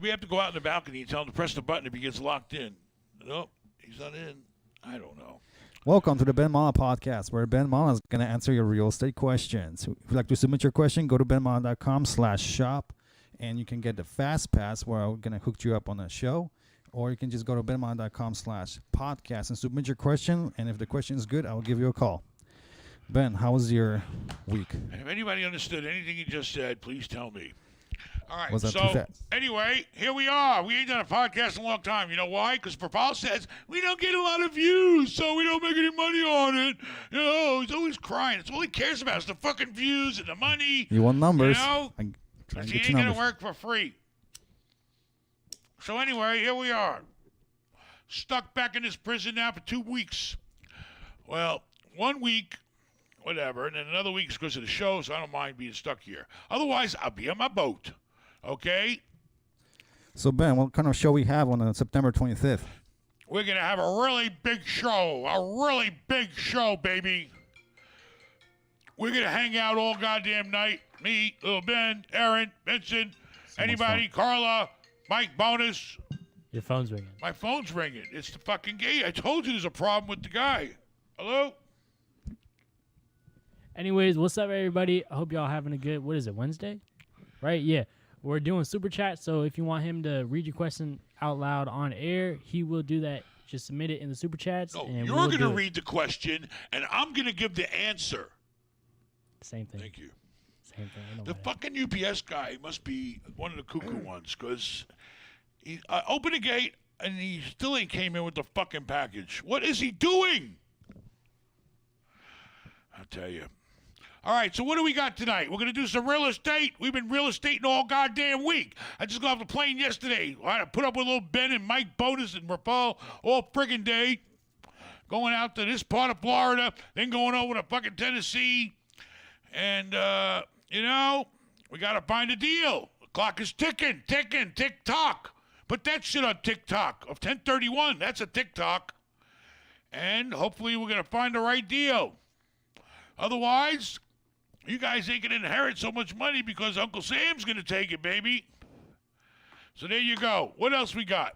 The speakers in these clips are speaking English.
we have to go out in the balcony and tell him to press the button if he gets locked in? Nope, he's not in. I don't know. Welcome to the Ben Mallah podcast, where Ben Mallah is going to answer your real estate questions. If you'd like to submit your question, go to benmallah.com/shop, and you can get the Fast Pass, where I'm going to hook you up on the show. Or you can just go to benmallah.com/podcast and submit your question. And if the question is good, I will give you a call. Ben, how was your week? And if anybody understood anything you just said, please tell me. All right, Was that too so fast? anyway, here we are. We ain't done a podcast in a long time. You know why? Because Rafal says we don't get a lot of views, so we don't make any money on it. You know, he's always crying. It's all he cares about is the fucking views and the money. You want numbers. You know? I'm trying to He get ain't you going numbers. to work for free. So anyway, here we are. Stuck back in this prison now for 2 weeks. Well, 1 week, whatever, and then another week is because of the show, so I don't mind being stuck here. Otherwise, I'll be on my boat. Okay? So, Ben, what kind of show we have on September 25th? We're going to have a really big show. A really big show, baby. We're going to hang out all goddamn night. Me, Little Ben, Aaron, Vincent, anybody, Carla, Mike Bonus. Your phone's ringing. My phone's ringing. It's the fucking gate. I told you there's a problem with the guy. Hello? Anyways, what's up, everybody? I hope y'all having a good, what is it, Wednesday? Right? Yeah. We're doing Super Chat, so if you want him to read your question out loud on air, he will do that. Just submit it in the Super Chats. No, and you're we'll going to do it. read the question, and I'm going to give the answer. Same thing. Thank you. Same thing. I know The that. fucking UPS guy must be one of the cuckoo ones, because he opened the gate, and he still ain't came in with the fucking package. What is he doing? I'll tell you. All right, so what do we got tonight? We're going to do some real estate. We've been real estating all goddamn week. I just got off the plane yesterday. I had to put up with little Ben and Mike Bonus and Rafal all friggin' day. Going out to this part of Florida, then going over to fucking Tennessee. And, you know, we got to find a deal. The clock is ticking, tick-tock. Put that shit on TikTok of 1031. That's a TikTok. And hopefully we're going to find the right deal. Otherwise, you guys ain't going to inherit so much money because Uncle Sam's going to take it, baby. So there you go. What else we got?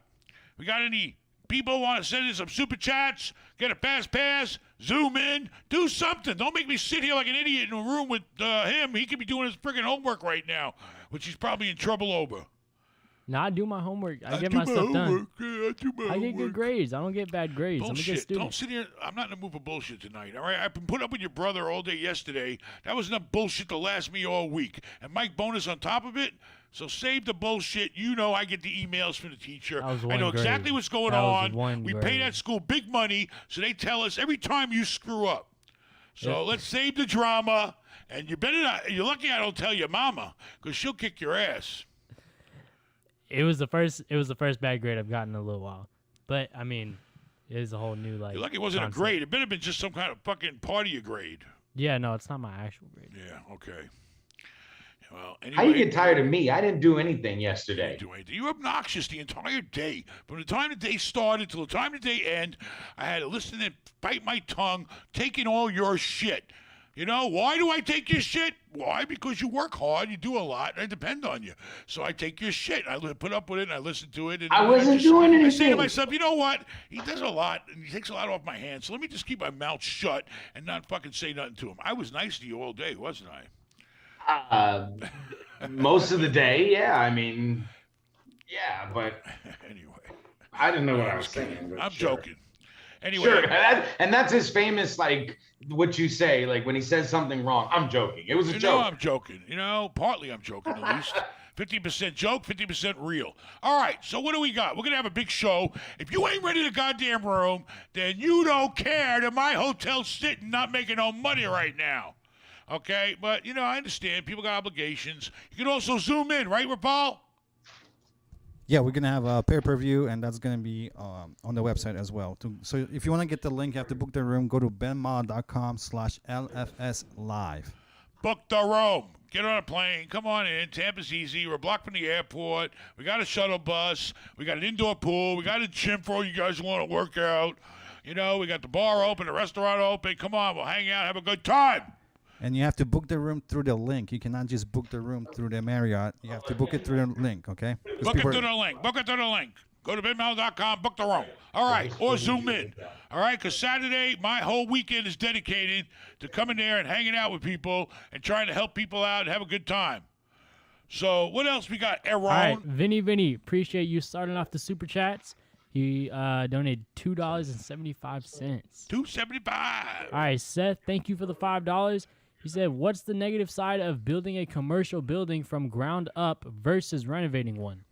We got any people want to send in some super chats? Get a fast pass? Zoom in? Do something. Don't make me sit here like an idiot in a room with him. He could be doing his friggin' homework right now, which he's probably in trouble over. No, I do my homework. I get my stuff done. Yeah, I do my I homework. get good grades. I don't get bad grades. I'm a good Bullshit. student. Don't sit here. I'm not in the mood for bullshit tonight, all right? I've been put up with your brother all day yesterday. That was enough bullshit to last me all week. And Mike Bonus on top of it. So save the bullshit. You know I get the emails from the teacher. That was I one know grade. exactly what's going That was on. one We pay grade. that school big money, so they tell us every time you screw up. So Yeah. let's save the drama. And you better not. You're lucky I don't tell your mama, because she'll kick your ass. It was the first bad grade I've gotten in a little while. But I mean, it is a whole new like You're lucky it wasn't concept. a grade. It better have been just some kind of fucking party grade. Yeah, no, it's not my actual grade. Yeah, okay. Well, How you anyway. get tired of me? I didn't do anything yesterday. Do anything. You were obnoxious the entire day. From the time the day started till the time the day end, I had to listen and bite my tongue, taking all your shit. You know, why do I take your shit? Why? Because you work hard, you do a lot, and I depend on you. So I take your shit. I put up with it, and I listen to it. And I wasn't doing I say to anything. myself, you know what? He does a lot, and he takes a lot off my hands. So let me just keep my mouth shut and not fucking say nothing to him. I was nice to you all day, wasn't I? Most of the day, yeah. I mean, yeah, but Anyway. I didn't know what I was saying. but I'm sure. joking. Anyway. Sure, and that's his famous, like, what you say, like, when he says something wrong. I'm joking. It was a You joke. know I'm joking. You know, partly I'm joking at least. 50% joke, 50% real. All right, so what do we got? We're going to have a big show. If you ain't ready to goddamn room, then you don't care that my hotel's sitting not making no money right now. Okay? But, you know, I understand. People got obligations. You can also zoom in, right, Rafal? Yeah, we're going to have a pay-per-view, and that's going to be on the website as well. So if you want to get the link, you have to book the room. Go to benmallah.com/LFSlive. Book the room. Get on a plane. Come on in. Tampa's easy. We're blocked from the airport. We got a shuttle bus. We got an indoor pool. We got a gym for all you guys who want to work out. You know, we got the bar open, the restaurant open. Come on, we'll hang out, have a good time. And you have to book the room through the link. You cannot just book the room through the Marriott. You have to book it through the link, okay? 'Cause Book it people through the link. Book it through the link. Go to benmallah.com, book the room. All right, or Zoom in. All right, because Saturday, my whole weekend is dedicated to coming there and hanging out with people and trying to help people out and have a good time. So what else we got, Aaron? All right, Vinny, appreciate you starting off the super chats. He donated $2.75. $2.75. All right, Seth, thank you for the $5. He said, "What's the negative side of building a commercial building from ground up versus renovating one?"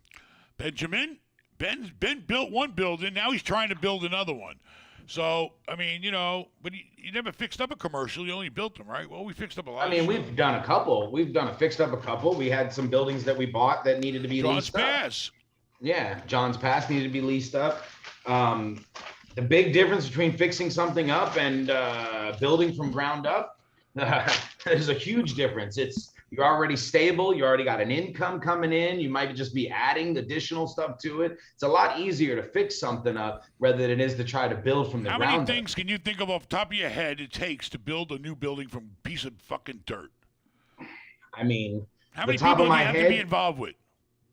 Benjamin, Ben built one building. Now he's trying to build another one. So, I mean, but he never fixed up a commercial. You only built them, right? Well, we fixed up a lot. I mean, we've done a couple. Fixed up a couple. We had some buildings that we bought that needed to be John's leased Pass. up. Yeah, John's Pass needed to be leased up. The big difference between fixing something up and building from ground up, there's a huge difference. You're already stable. You already got an income coming in. You might just be adding additional stuff to it. It's a lot easier to fix something up rather than it is to try to build from the ground up. How many things can you think of off the top of your head it takes to build a new building from a piece of fucking dirt? I mean, how many people do you have to be involved with?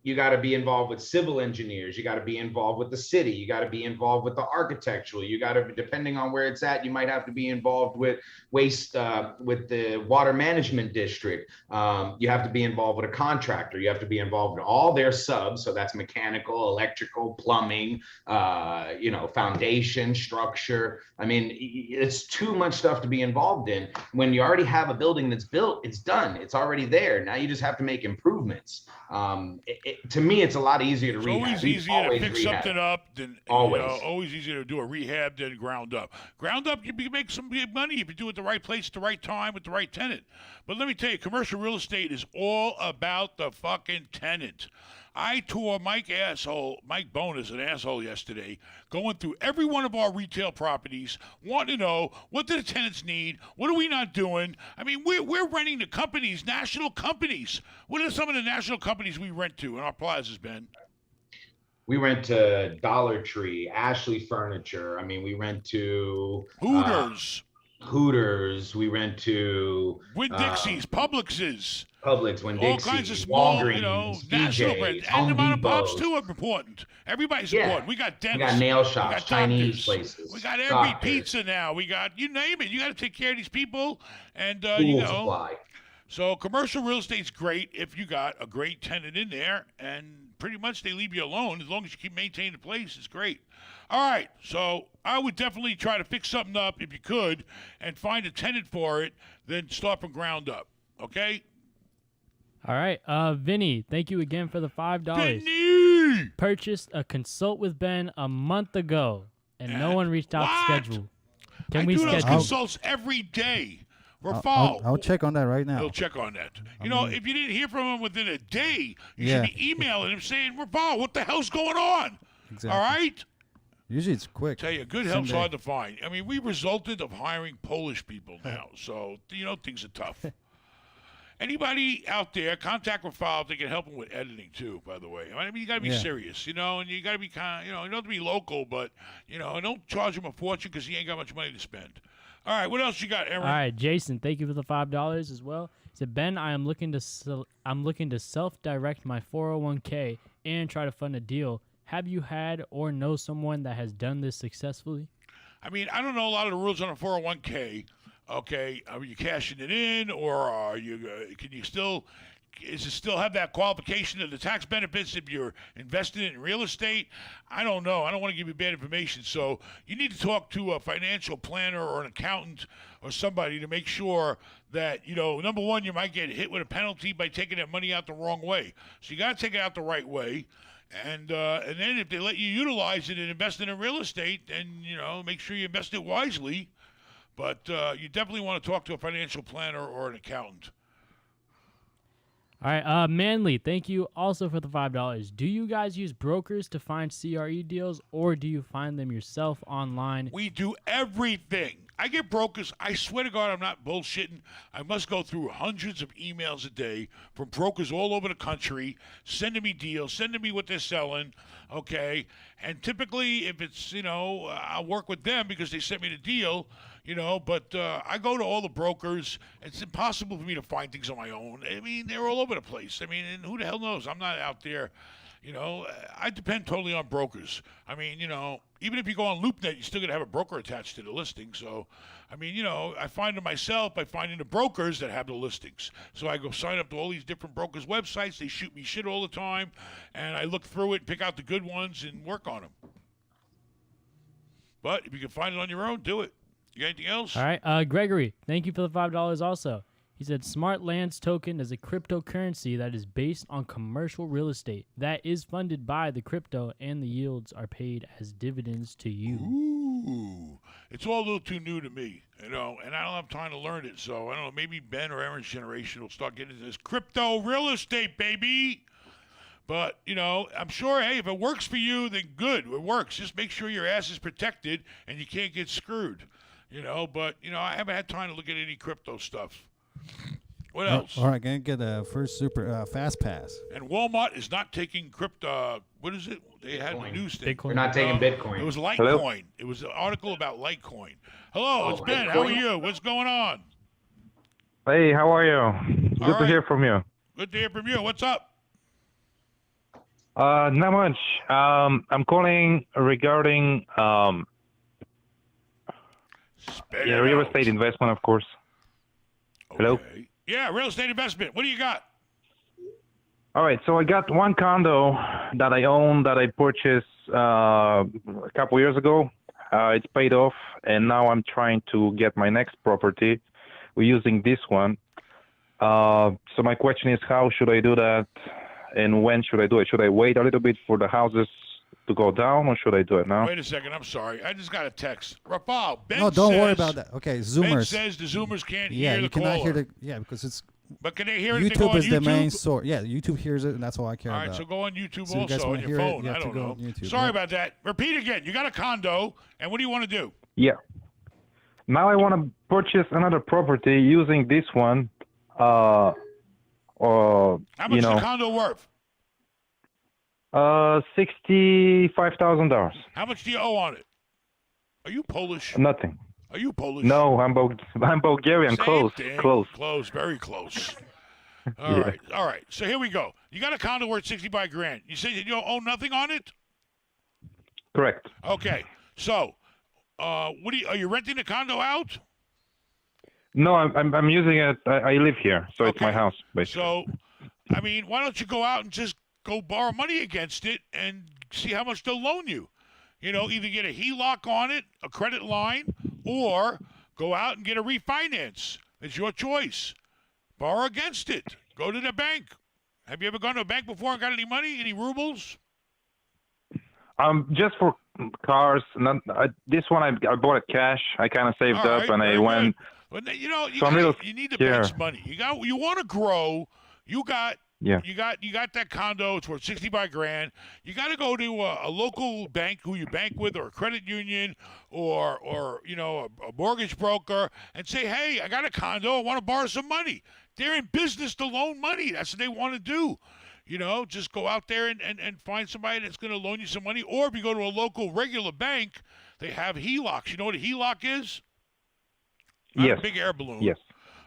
You got to be involved with civil engineers. You got to be involved with the city. You got to be involved with the architectural. You got to, depending on where it's at, you might have to be involved with waste, with the water management district. You have to be involved with a contractor. You have to be involved in all their subs. So that's mechanical, electrical, plumbing, foundation, structure. I mean, it's too much stuff to be involved in. When you already have a building that's built, it's done. It's already there. Now you just have to make improvements. To me, it's a lot easier to rehab. It's always easier to fix something up than always easier to do a rehab than ground up. Ground up, you can make some big money if you do it the right place, at the right time, with the right tenant. But let me tell you, commercial real estate is all about the fucking tenant. I tore Mike Bonus, an asshole yesterday, going through every one of our retail properties, wanting to know, what do the tenants need? What are we not doing? I mean, we're renting to companies, national companies. What are some of the national companies we rent to in our plazas, Ben? We rent to Dollar Tree, Ashley Furniture. I mean, we rent to Hooters. We rent to Winn-Dixie's, Publix's. Winn-Dixie, all kinds of small, Walgreens, national brands. And the mom and pops, too, are important. Everybody's important. We got dentists. We got nail shops, we got Chinese places. We got every pizza now. We got, you name it. You got to take care of these people. And, supply. So commercial real estate's great if you got a great tenant in there. And pretty much they leave you alone. As long as you keep maintaining the place, it's great. All right, so I would definitely try to fix something up if you could and find a tenant for it, then start from ground up, okay? All right, Vinny, thank you again for the $5. Vinny! Purchased a consult with Ben a month ago, and no one reached out to schedule. Can we do those schedule? consults every day. Rafal. I'll check on that right now. He'll check on that. If you didn't hear from him within a day, you should be emailing him saying, Rafal, what the hell's going on? Exactly. All right? Usually it's quick. Tell you, good help's hard to find. I mean, we resulted of hiring Polish people now, so things are tough. Anybody out there, contact Rafal if they can help him with editing too. By the way, I mean you got to be serious, and you got to be kind. You don't have to be local, but don't charge him a fortune because he ain't got much money to spend. All right, what else you got, Aaron? All right, Jason, thank you for the $5 as well. He said, Ben, I'm looking to self-direct my 401k and try to fund a deal. Have you had or know someone that has done this successfully? I mean, I don't know a lot of the rules on a 401k. Okay, are you cashing it in, or are you? Does it still have that qualification of the tax benefits if you're investing in real estate? I don't know. I don't want to give you bad information. So you need to talk to a financial planner or an accountant or somebody to make sure that, number one, you might get hit with a penalty by taking that money out the wrong way. So you got to take it out the right way. And then if they let you utilize it and invest in real estate, then, make sure you invest it wisely. But you definitely want to talk to a financial planner or an accountant. All right, Manly, thank you also for the $5. Do you guys use brokers to find CRE deals, or do you find them yourself online? We do everything. I get brokers. I swear to God, I'm not bullshitting. I must go through hundreds of emails a day from brokers all over the country, sending me deals, sending me what they're selling. Okay, and typically, if it's I'll work with them because they sent me the deal. But I go to all the brokers. It's impossible for me to find things on my own. I mean, they're all over the place. I mean, and who the hell knows? I'm not out there. I depend totally on brokers. I mean, even if you go on LoopNet, you still got to have a broker attached to the listing. So, I mean, I find it myself by finding the brokers that have the listings. So I go sign up to all these different brokers' websites. They shoot me shit all the time, and I look through it, pick out the good ones, and work on them. But if you can find it on your own, do it. You got anything else? All right. Gregory, thank you for the $5 also. He said Smart Lands token is a cryptocurrency that is based on commercial real estate that is funded by the crypto, and the yields are paid as dividends to you. Ooh, it's all a little too new to me, and I don't have time to learn it. So I don't know. Maybe Ben or Aaron's generation will start getting into this crypto real estate, baby. But I'm sure. Hey, if it works for you, then good. It works. Just make sure your ass is protected and you can't get screwed. But I haven't had time to look at any crypto stuff. What else? All right, gonna get a first super fast pass. And Walmart is not taking crypto. What is it? They had a news thing. Bitcoin. We're not taking Bitcoin. It was Litecoin. Hello? It was an article about Litecoin. Hello, it's Ben. Litecoin? How are you? What's going on? Hey, how are you? Good right. to hear from you. Good to hear from you. What's up? Not much. I'm calling regarding Spit yeah, it real out. estate investment, of course. Hello? Okay. Yeah, real estate investment. What do you got? All right, so I got one condo that I own that I purchased a couple years ago. It's paid off, and now I'm trying to get my next property. We're using this one. So my question is, how should I do that, and when should I do it? Should I wait a little bit for the houses to go down, or should I do it now? Wait a second. I'm sorry. I just got a text. Rafal, Ben No, don't worry says- about that. Okay, Ben Zoomers. says the Zoomers can't Yeah, hear you the cannot caller. hear the because it's But can they hear it if they go YouTube on is the YouTube? main source. Yeah, YouTube hears it, and that's all I care All right, about. so go on YouTube So you guys also on wanna your hear it, phone. you I have to don't go know. on YouTube, Sorry yeah. about that. Repeat again. You got a condo, and what do you want to do? Yeah. Now I want to purchase another property using this one. How much you is know, the condo worth? $65,000. How much do you owe on it? Are you Polish? Nothing. Are you Polish? No, I'm Bulgarian. Same Close. thing. Close. Close. Very close. Yeah. All right. So here we go. You got a condo worth $65,000. You say you don't own nothing on it? Correct. Okay. So, are you renting the condo out? No, I'm using it. I live here, so it's my Okay. house, basically. So, I mean, why don't you go out and just go borrow money against it and see how much they'll loan you? Either get a HELOC on it, a credit line, or go out and get a refinance. It's your choice. Borrow against it. Go to the bank. Have you ever gone to a bank before and got any money, any rubles? Just for cars. This one I bought it cash. I kind of saved All up, right, and I very went. good. Well, So I'm a little you need the scared. bank's money. You want to grow. You got Yeah. You got that condo. It's worth $65,000. You got to go to a local bank who you bank with, or a credit union, or a mortgage broker, and say, hey, I got a condo. I want to borrow some money. They're in business to loan money. That's what they want to do. Just go out there and find somebody that's going to loan you some money. Or if you go to a local regular bank, they have HELOCs. You know what a HELOC is? Not Yes. a big air balloon. Yes.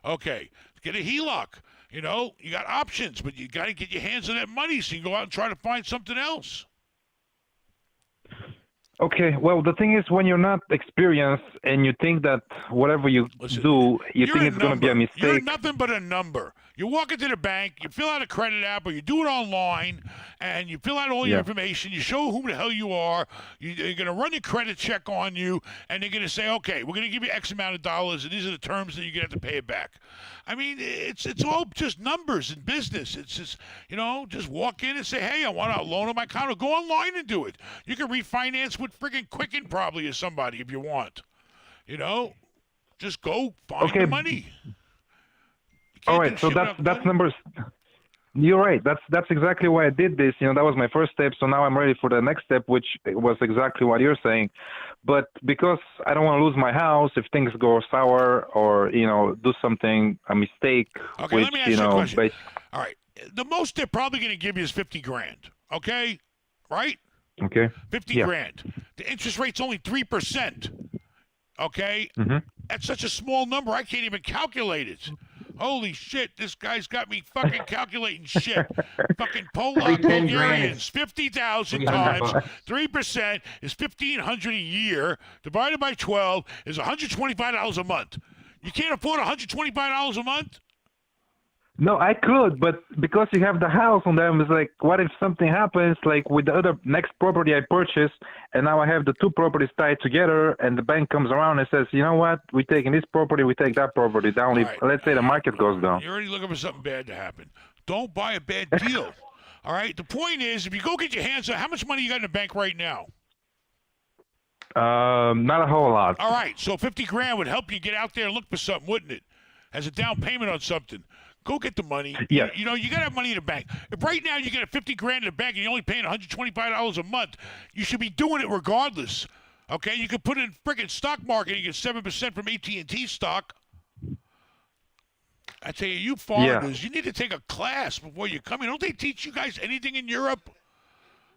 Okay. Get a HELOC. You got options, but you got to get your hands on that money so you go out and try to find something else. Okay. Well, the thing is, when you're not experienced and you think that whatever you Listen, do, you You're think a it's going to be a number. You're mistake. nothing but a number. You walk into the bank, you fill out a credit app, or you do it online, and you fill out all your Yeah. information. You show who the hell you are. You're going to run your credit check on you, and they're going to say, okay, we're going to give you X amount of dollars, and these are the terms that you're going to have to pay it back. I mean, it's all just numbers in business. It's just, just walk in and say, hey, I want a loan on my condo. Go online and do it. You can refinance with friggin' Quicken probably, or somebody if you want. Just go find Okay. the money. You can't All do right. So shit without that's money. You're right. That's exactly why I did this. That was my first step. So now I'm ready for the next step, which was exactly what you're saying. But because I don't want to lose my house if things go sour or do something a mistake. Okay, which, let me ask you a question. All right, the most they're probably going to give you is $50,000. Okay, right? Okay. 50 grand. The interest rate's only 3%. Okay, that's such a small number. I can't even calculate it. Holy shit, this guy's got me fucking calculating shit. Fucking Polak Bulgarians, 50,000 times 3% is 1,500 a year, divided by 12 is $125 a month. You can't afford $125 a month? No, I could, but because you have the house on them, it's like, what if something happens, like with the other next property I purchased, and now I have the two properties tied together, and the bank comes around and says, you know what, we're taking this property, we take that property down. Right. Let's say the market goes down. You're already looking for something bad to happen. Don't buy a bad deal. All right? The point is, if you go get your hands on, how much money you got in the bank right now? Not a whole lot. All right, so 50 grand would help you get out there and look for something, wouldn't it? As a down payment on something. Go get the money. Yeah. You got to have money in the bank. If right now you get a 50 grand in the bank and you're only paying $125 a month, you should be doing it regardless. Okay? You could put it in friggin' stock market and you get 7% from AT&T stock. I tell you foreigners, you need to take a class before you come in. Don't they teach you guys anything in Europe?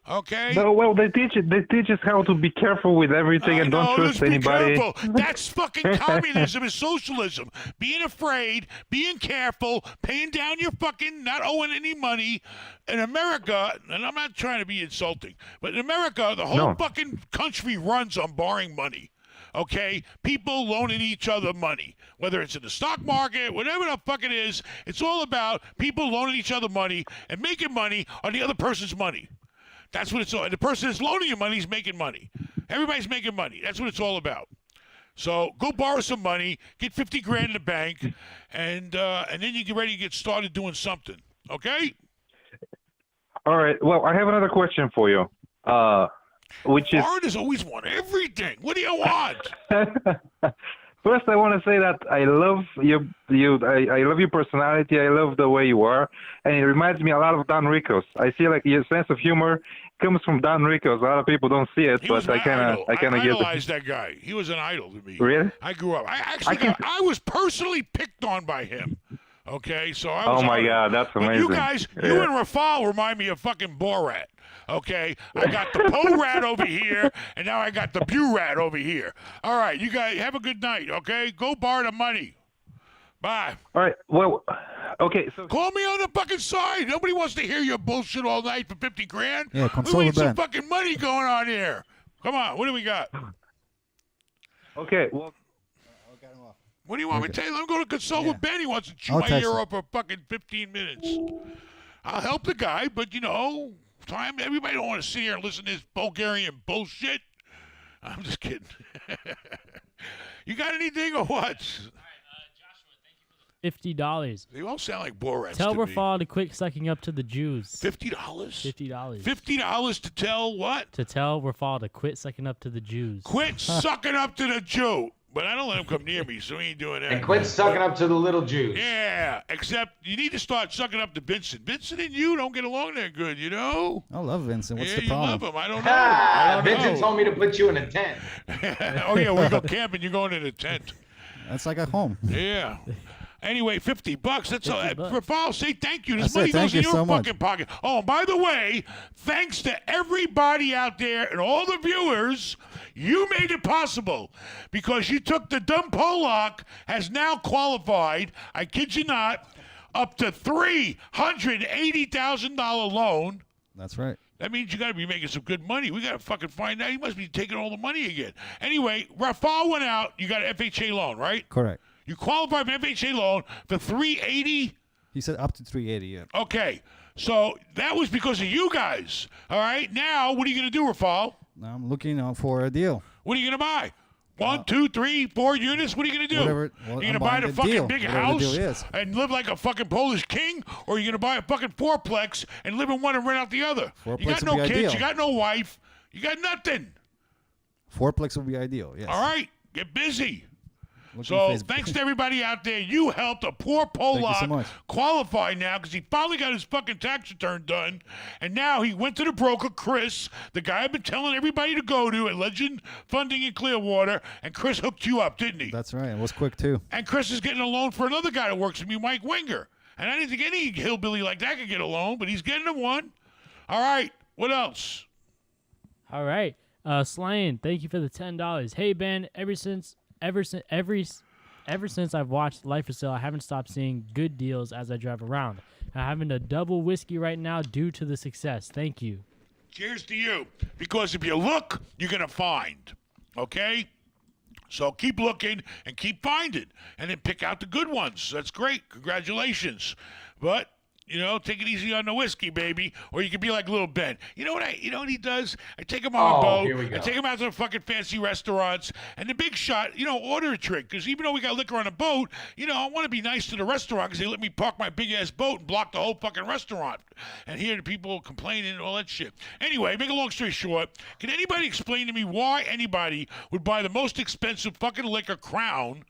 Okay. No, well, they teach us how to be careful with everything and don't trust anybody. Be careful. That's fucking communism and socialism. Being afraid, being careful, paying down your fucking, not owing any money. In America, and I'm not trying to be insulting, but in America, the whole fucking country runs on borrowing money. Okay? People loaning each other money. Whether it's in the stock market, whatever the fuck it is, it's all about people loaning each other money and making money on the other person's money. That's what it's all. And the person that's loaning you money is making money. Everybody's making money. That's what it's all about. So go borrow some money, get 50 grand in the bank, and then you get ready to get started doing something. Okay? All right. Well, I have another question for you. Which is foreigners always want everything. What do you want? First, I want to say that I love I love your personality. I love the way you are, and it reminds me a lot of Don Rico's. I feel like your sense of humor comes from Don Rico's. A lot of people don't see it, but I kind of get it. I idolized that guy. He was an idol to me. Really? I grew up. I was personally picked on by him. Okay, so I was. Oh my God, that's amazing. But you guys, you and Rafal remind me of fucking Borat. Okay, I got the Poe rat over here, and now I got the Bew rat over here. All right, you guys have a good night. Okay, go borrow the money. Bye. All right. Well, okay. So call me on the fucking side. Nobody wants to hear your bullshit all night for 50 grand. Yeah, we need some fucking money going on here. Come on, what do we got? Okay. Well. What do you want me to tell you? I'm going to consult with Ben. He wants to chew my ear up for fucking 15 minutes. I'll help the guy, but everybody don't want to sit here and listen to this Bulgarian bullshit. I'm just kidding. You got anything or what? Joshua, thank you for the $50. They all sound like Borat. Tell Rafal to quit sucking up to the Jews. $50? $50. $50 to tell what? To tell Rafal to quit sucking up to the Jews. Quit sucking up to the Jew. But I don't let him come near me, so he ain't doing that. And quit sucking up to the little Jews. Yeah, except you need to start sucking up to Vincent. Vincent and you don't get along that good, you know? I love Vincent. What's the you problem? love him. I don't know. Vincent told me to put you in a tent. Oh, yeah, we go camping. You're going in a tent. That's like at home. Yeah. Anyway, $50. That's all. Rafal, say thank you. This That's money goes in your so fucking pocket. Oh, and by the way, thanks to everybody out there and all the viewers, you made it possible because you took the dumb Polak has now qualified. I kid you not, up to $380,000 loan. That's right. That means you got to be making some good money. We got to fucking find out. He must be taking all the money again. Anyway, Rafal went out. You got an FHA loan, right? Correct. You qualify for FHA loan for $380. He said up to 380. Yeah. Okay, so that was because of you guys. All right, now what are you gonna do, Rafal? I'm looking for a deal. What are you gonna buy? 1, 2, 3, 4 units? What are you gonna do? Whatever. You gonna buy the fucking big house and live like a fucking Polish king, or are you gonna buy a fucking fourplex and live in one and rent out the other? You got no kids. Ideal. You got no wife. You got nothing. Fourplex would be ideal. Yes. All right, get busy. Look So on Facebook. thanks to everybody out there. You helped a poor Thank you so Polak much. qualify now because he finally got his fucking tax return done. And now he went to the broker, Chris, the guy I've been telling everybody to go to at Legend Funding in Clearwater. And Chris hooked you up, didn't he? That's right. It was quick too. And Chris is getting a loan for another guy that works with me, Mike Winger. And I didn't think any hillbilly like that could get a loan, but he's getting a one. All right. What else? All right. Slain, thank you for the $10. Hey Ben, ever since I've watched Life for Sale, I haven't stopped seeing good deals as I drive around. I'm having a double whiskey right now due to the success. Thank you. Cheers to you. Because if you look, you're going to find. Okay? So keep looking and keep finding. And then pick out the good ones. That's great. Congratulations. But, take it easy on the whiskey, baby. Or you could be like little Ben. You know what he does? I take him on a boat. Here we go. I take him out to the fucking fancy restaurants. And the big shot, order a drink. Because even though we got liquor on a boat, I want to be nice to the restaurant because they let me park my big-ass boat and block the whole fucking restaurant. And hear the people complaining and all that shit. Anyway, make a long story short, can anybody explain to me why anybody would buy the most expensive fucking liquor, Crown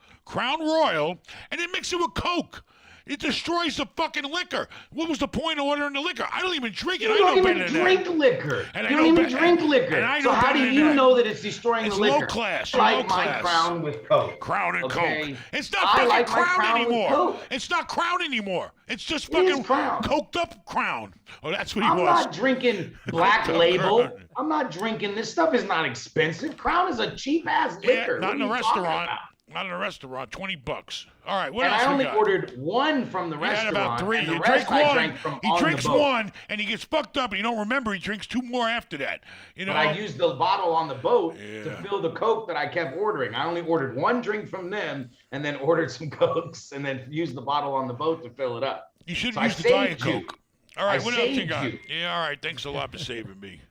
Royal, and then mix it with Coke? It destroys the fucking liquor. What was the point of ordering the liquor? I don't even drink it. You I don't know even better than drink that. liquor. And I You know don't even better- drink liquor. and I So know how better do than you that. know that it's destroying It's the liquor? low class. I like Low my class. Crown with Coke. Crown and Okay? Coke. It's not I fucking like my Crown Crown with anymore. Coke. It's not Crown anymore. It's just It is fucking Crown. coked up Crown. Oh, that's what he I'm was. not drinking Black Coke Label. Crown. I'm not drinking. This stuff is not expensive. Crown is a cheap-ass liquor. Yeah, not What in are a you talking restaurant. about? Not in a restaurant. $20. All right, what And else I we only got? ordered one from the He had restaurant. about three. And the You rest drink I one. drank from He on drinks the boat. one, and he gets fucked up, and you don't remember. He drinks two more after that. But I used the bottle on the boat Yeah. to fill the Coke that I kept ordering. I only ordered one drink from them and then ordered some Cokes and then used the bottle on the boat to fill it up. You should So I use the Diet saved you. Coke. All right, I what else you saved got? you. Yeah, all right. Thanks a lot for saving me.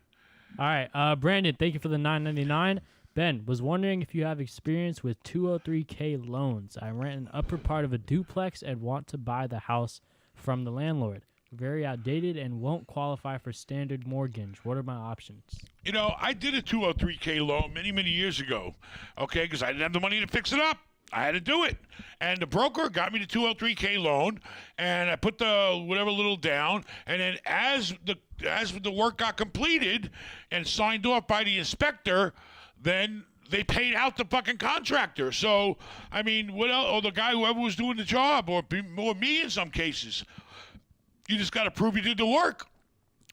All right. Brandon, thank you for the $9.99. Ben, was wondering if you have experience with 203K loans. I rent an upper part of a duplex and want to buy the house from the landlord. Very outdated and won't qualify for standard mortgage. What are my options? I did a 203K loan many, many years ago, okay, because I didn't have the money to fix it up. I had to do it. And the broker got me the 203K loan, and I put the whatever little down, and then as the work got completed and signed off by the inspector, then they paid out the fucking contractor. So, I mean, what else? Or the guy, whoever was doing the job, or me in some cases. You just got to prove you did the work.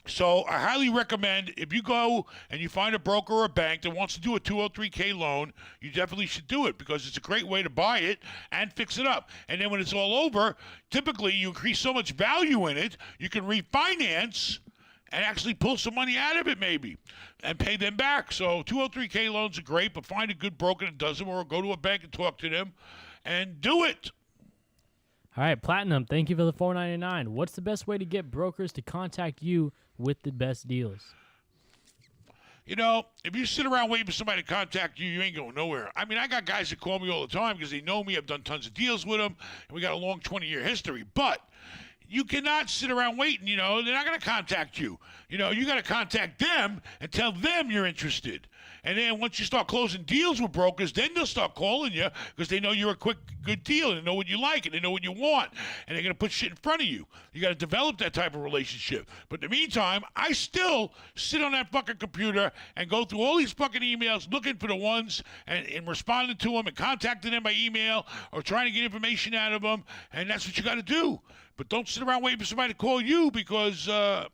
So I highly recommend if you go and you find a broker or a bank that wants to do a 203K loan, you definitely should do it because it's a great way to buy it and fix it up. And then when it's all over, typically you increase so much value in it, you can refinance and actually pull some money out of it maybe and pay them back. So 203K loans are great, but find a good broker that does them or go to a bank and talk to them and do it. All right, Platinum, thank you for the $4.99. What's the best way to get brokers to contact you with the best deals? If you sit around waiting for somebody to contact you, you ain't going nowhere. I mean, I got guys that call me all the time because they know me. I've done tons of deals with them, and we got a long 20-year history. But you cannot sit around waiting. They're not going to contact you. You got to contact them and tell them you're interested. And then once you start closing deals with brokers, then they'll start calling you because they know you're a quick, good deal and they know what you like and they know what you want. And they're going to put shit in front of you. You got to develop that type of relationship. But in the meantime, I still sit on that fucking computer and go through all these fucking emails looking for the ones and responding to them and contacting them by email or trying to get information out of them. And that's what you got to do. But don't sit around waiting for somebody to call you because it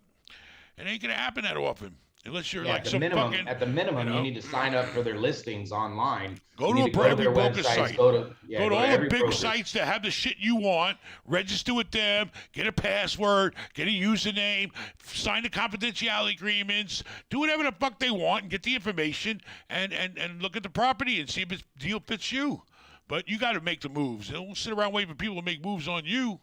ain't going to happen that often. Unless you're like at the some minimum, fucking... At the minimum, you need to sign up for their listings online. Go You to need every their broker websites, site. Go to all the every big broker. sites that have the shit you want. Register with them. Get a password. Get a username. Sign the confidentiality agreements. Do whatever the fuck they want and get the information and look at the property and see if this deal fits you. But you got to make the moves. Don't sit around waiting for people to make moves on you.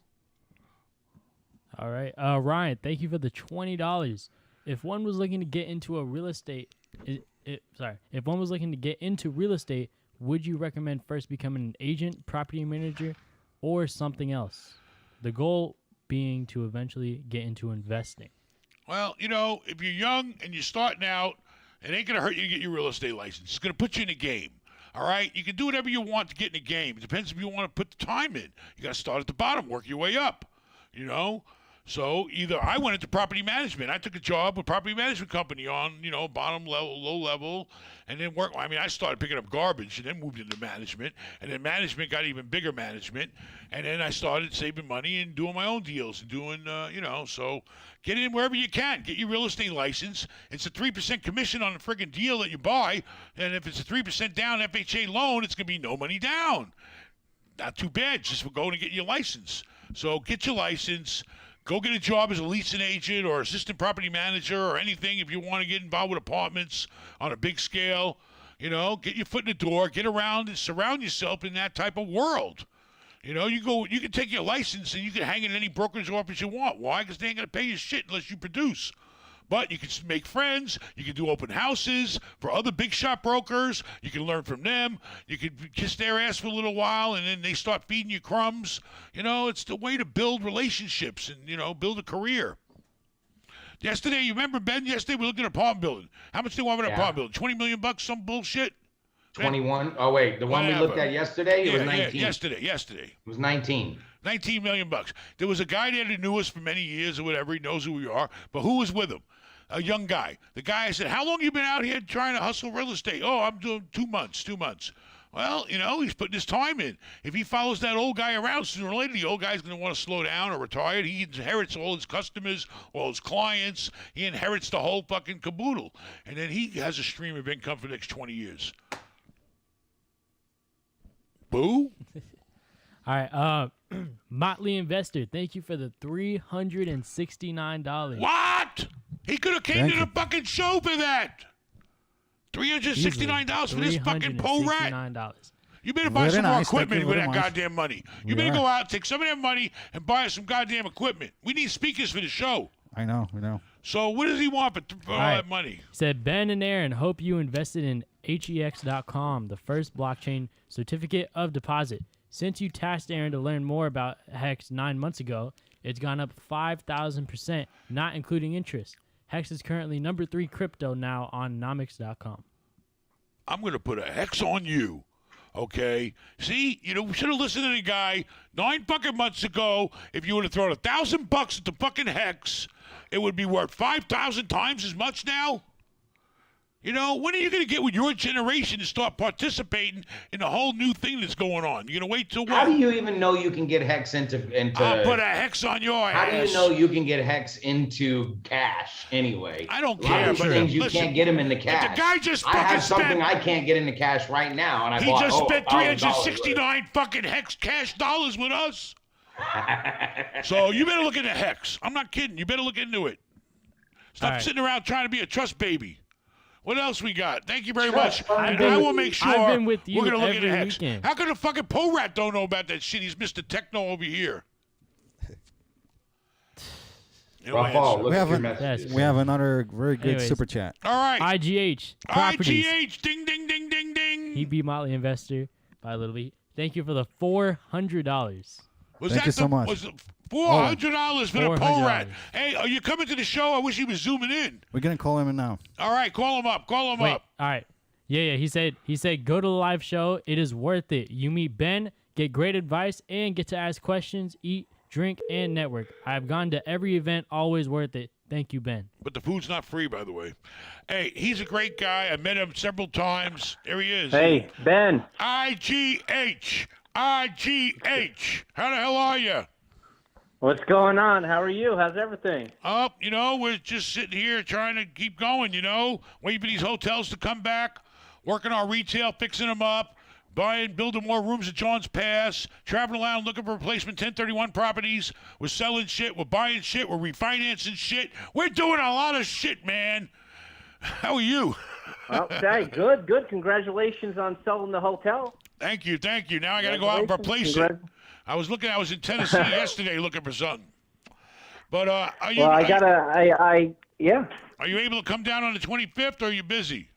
All right. Ryan, thank you for the $20. If one was looking to get into a real estate, if one was looking to get into real estate, would you recommend first becoming an agent, property manager, or something else? The goal being to eventually get into investing. Well, if you're young and you're starting out, it ain't going to hurt you to get your real estate license. It's going to put you in the game. All right, you can do whatever you want to get in the game. It depends if you want to put the time in. You got to start at the bottom, work your way up. You know, so either I went into property management. I took a job with a property management company on, bottom level, low level, and then work. I mean, I started picking up garbage and then moved into management, and then management got even bigger management, and then I started saving money and doing my own deals and doing, so get in wherever you can. Get your real estate license. It's a 3% commission on the friggin' deal that you buy, and if it's a 3% down FHA loan, it's gonna be no money down. Not too bad, just for going to get your license. So get your license. Go get a job as a leasing agent or assistant property manager or anything if you want to get involved with apartments on a big scale. Get your foot in the door, get around and surround yourself in that type of world. You can take your license and you can hang it in any brokerage office you want. Why? Because they ain't going to pay you shit unless you produce. But you can make friends. You can do open houses for other big shop brokers. You can learn from them. You can kiss their ass for a little while, and then they start feeding you crumbs. It's the way to build relationships and, build a career. Yesterday, you remember, Ben? Yesterday, we looked at an apartment building. How much do you want for an apartment building? $20 million, some bullshit? 21. Oh, wait. The one we looked at yesterday? It was 19. Yesterday. It was 19. $19 million. There was a guy there that knew us for many years or whatever. He knows who we are. But who was with him? A young guy. The guy said, how long you been out here trying to hustle real estate? Oh, I'm doing 2 months. Well, he's putting his time in. If he follows that old guy around, sooner or later, the old guy's going to want to slow down or retire. He inherits all his customers, all his clients. He inherits the whole fucking caboodle. And then he has a stream of income for the next 20 years. Boo? All right, Motley Investor, thank you for the $369. What? He could have came to the fucking show for that. $369 for this fucking pole rat. You better buy some more equipment with that goddamn money. You better go out, take some of that money, and buy us some goddamn equipment. We need speakers for the show. I know. So what does he want for all that money? He said, Ben and Aaron, hope you invested in HEX.com, the first blockchain certificate of deposit. Since you tasked Aaron to learn more about Hex 9 months ago, it's gone up 5,000%, not including interest. Hex is currently number 3 crypto now on nomics.com. I'm going to put a hex on you. Okay? See, we should have listened to the guy 9 fucking months ago. If you would have thrown $1,000 at the fucking hex, it would be worth 5,000 times as much now. When are you going to get with your generation to start participating in the whole new thing that's going on? You're going to wait till what? How do you even know you can get Hex into I'll put a hex on your ass. How do you know you can get Hex into cash anyway? I don't care. A lot of but things you listen, can't get them into cash. The guy just I fucking have something spent, I can't get into cash right now, and he just spent 369 fucking hex cash dollars with us. So you better look into Hex. I'm not kidding. You better look into it. Stop sitting around trying to be a trust baby. What else we got? Thank you very much. And I will make sure I've been with you we're going to look every into Hex. weekend. How come the fucking Poe Rat don't know about that shit? He's Mr. Techno over here. Rafal, look at your messages. We have another very good super chat. All right. IGH. Properties. IGH. Ding, ding, ding, ding, ding. He beat Motley Investor by a little bit. Thank you for the $400. Thank you so much. Was $400 for the Poe Rat. Hey, are you coming to the show? I wish he was zooming in. We're going to call him in now. All right, call him up. Wait, all right. Yeah. He said go to the live show. It is worth it. You meet Ben, get great advice, and get to ask questions, eat, drink, and network. I've gone to every event. Always worth it. Thank you, Ben. But the food's not free, by the way. Hey, he's a great guy. I met him several times. There he is. Hey, Ben. IGH. IGH. How the hell are you? What's going on? How are you? How's everything? Oh, we're just sitting here trying to keep going, waiting for these hotels to come back, working our retail, fixing them up, building more rooms at John's Pass, traveling around looking for replacement 1031 properties. We're selling shit. We're buying shit. We're refinancing shit. We're doing a lot of shit, man. How are you? Okay, good. Congratulations on selling the hotel. Thank you. Now I got to go out and replace it. I was in Tennessee yesterday looking for something. But are you? Well, yeah. Are you able to come down on the 25th, or are you busy?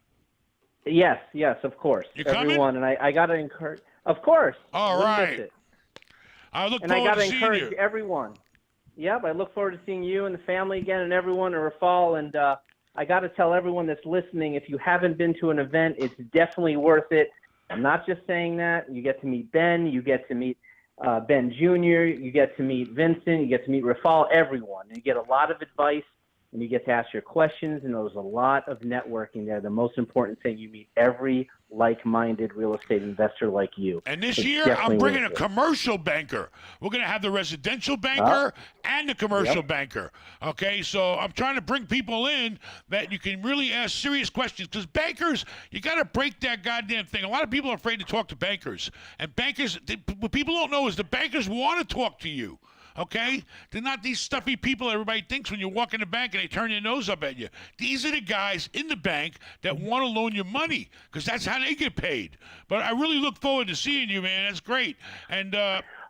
Yes, of course. You coming? Everyone, and I got to encourage. Of course. All right. I look and I forward got to to seeing encourage you. everyone. Yep, I look forward to seeing you and the family again, and everyone in Rafal. And I got to tell everyone that's listening, if you haven't been to an event, it's definitely worth it. I'm not just saying that. You get to meet Ben. You get to meet Ben Jr. You get to meet Vincent. You get to meet Rafal, everyone. And you get a lot of advice, and you get to ask your questions, and there's a lot of networking there. The most important thing, you meet every like-minded real estate investor like you. And this It's year, definitely I'm bringing a worth it. commercial banker. We're going to have the residential banker and the commercial banker. Okay, so I'm trying to bring people in that you can really ask serious questions, because bankers, you got to break that goddamn thing. A lot of people are afraid to talk to bankers. And bankers, what people don't know is the bankers want to talk to you. Okay? They're not these stuffy people everybody thinks when you walk in the bank and they turn their nose up at you. These are the guys in the bank that want to loan you money, because that's how they get paid. But I really look forward to seeing you, man. That's great. And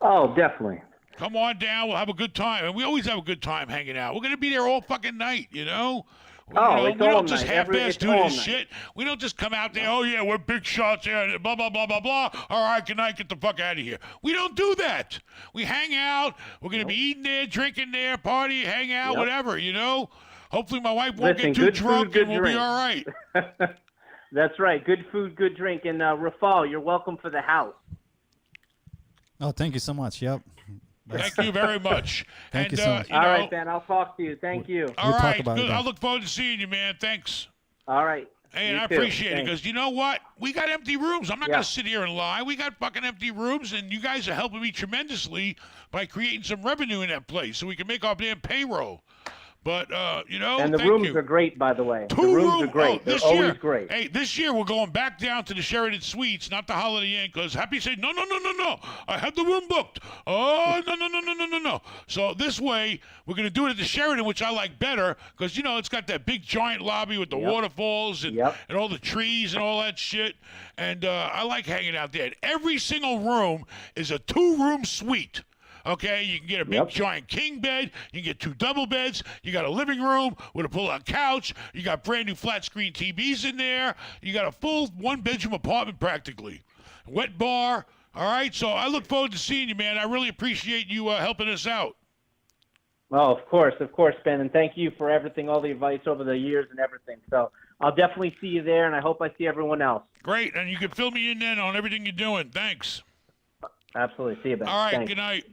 Oh, definitely. come on down. We'll have a good time. And we always have a good time hanging out. We're going to be there all fucking night, you know? Oh, We it's all don't just night. half-ass It's do all this night. shit. We don't just come out there, oh, yeah, we're big shots here, blah, blah, blah, blah, blah. All right, good night, get the fuck out of here. We don't do that. We hang out. We're going to be eating there, drinking there, party, hang out, whatever, you know? Hopefully my wife won't Listen, get too good food, drunk good and we'll drink. be all right. That's right. Good food, good drink. And Rafal, you're welcome for the house. Oh, thank you so much. Yep. Thank you very much. Thank and, you so much. You All know, right, Ben. I'll talk to you. Thank you. all We'll talk right, about it good. then. I look forward to seeing you, man. Thanks. All right. Hey, and You I too. appreciate it, Thanks. because you know what? We got empty rooms. I'm not Yeah. going to sit here and lie. We got fucking empty rooms, and you guys are helping me tremendously by creating some revenue in that place so we can make our damn payroll. But, you know, And the thank rooms you. are great, by the way. The Two rooms are room- great. oh, They're this always year, great. Hey, this year we're going back down to the Sheraton Suites, not the Holiday Inn, because Happy said, no. I have the room booked. Oh, no. So this way, we're going to do it at the Sheraton, which I like better, because, you know, it's got that big giant lobby with the waterfalls and all the trees and all that shit. And I like hanging out there. And every single room is a 2-room suite. Okay, you can get a big giant king bed. You can get 2 double beds. You got a living room with a pull-out couch. You got brand new flat screen TVs in there. You got a full 1-bedroom apartment practically. Wet bar. All right, so I look forward to seeing you, man. I really appreciate you helping us out. Oh, of course, Ben. And thank you for everything, all the advice over the years and everything. So I'll definitely see you there, and I hope I see everyone else. Great, and you can fill me in then on everything you're doing. Thanks. Absolutely. See you, Ben. All right, Thanks. good night.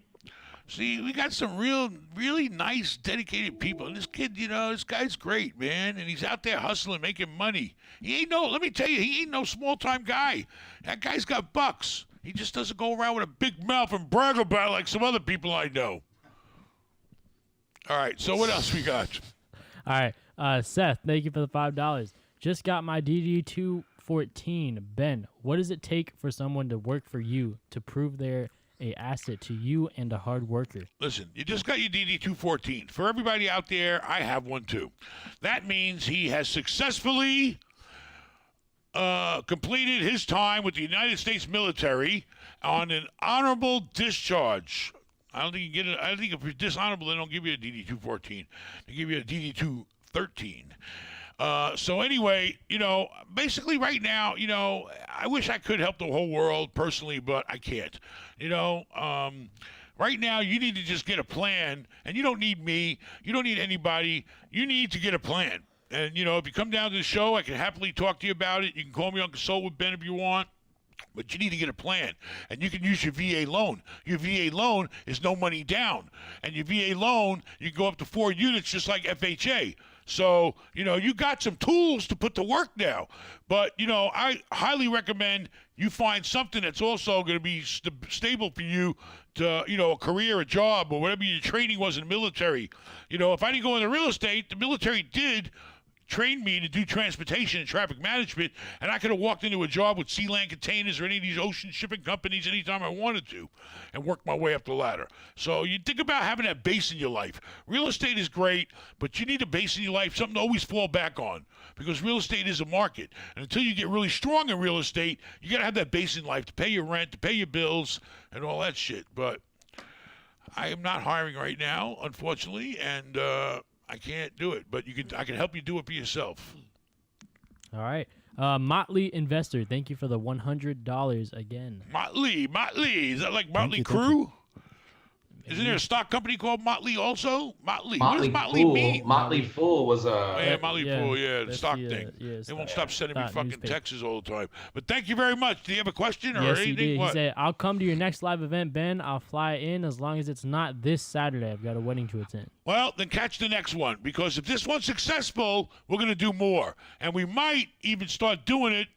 See, we got some really nice, dedicated people. And this kid, you know, this guy's great, man. And he's out there hustling, making money. Let me tell you, he ain't no small-time guy. That guy's got bucks. He just doesn't go around with a big mouth and brag about it like some other people I know. All right, so what else we got? All right, Seth, thank you for the $5. Just got my DD214. Ben, what does it take for someone to work for you to prove they're a asset to you and a hard worker? Listen, you just got your DD214. For everybody out there, I have one too. That means he has successfully completed his time with the United States military on an honorable discharge. I don't think you get it. I think if you're dishonorable, they don't give you a DD214. They give you a DD213. So anyway, you know, basically right now, you know, I wish I could help the whole world personally, but I can't. You know, right now you need to just get a plan, and you don't need me. You don't need anybody. You need to get a plan. And, you know, if you come down to the show, I can happily talk to you about it. You can call me on Consult with Ben if you want. But you need to get a plan, and you can use your VA loan. Your VA loan is no money down, and your VA loan, you can go up to 4 units just like FHA. So, you know, you got some tools to put to work now. But, you know, I highly recommend you find something that's also going to be stable for you to, you know, a career, a job, or whatever your training was in the military. You know, if I didn't go into real estate, the military did trained me to do transportation and traffic management, and I could have walked into a job with Sealand Containers or any of these ocean shipping companies anytime I wanted to and worked my way up the ladder. So you think about having that base in your life. Real estate is great, but you need a base in your life, something to always fall back on, because real estate is a market. And until you get really strong in real estate, you got to have that base in life to pay your rent, to pay your bills, and all that shit. But I am not hiring right now, unfortunately, and I can't do it, but I can help you do it for yourself. All right. Motley Investor, thank you for the $100 again. Motley. Is that like Motley you, thank Crue? Isn't there a stock company called Motley also? Motley. What Motley does Motley Fool. mean? Motley Fool was Oh, a. yeah, Motley Fool, the that's stock the, thing. yeah, They won't stock- stop sending me stock fucking newspaper. texts all the time. But thank you very much. Do you have a question or Yes, anything? he did. What? He said, "I'll come to your next live event, Ben. I'll fly in as long as it's not this Saturday. I've got a wedding to attend." Well, then catch the next one, because if this one's successful, we're going to do more. And we might even start doing it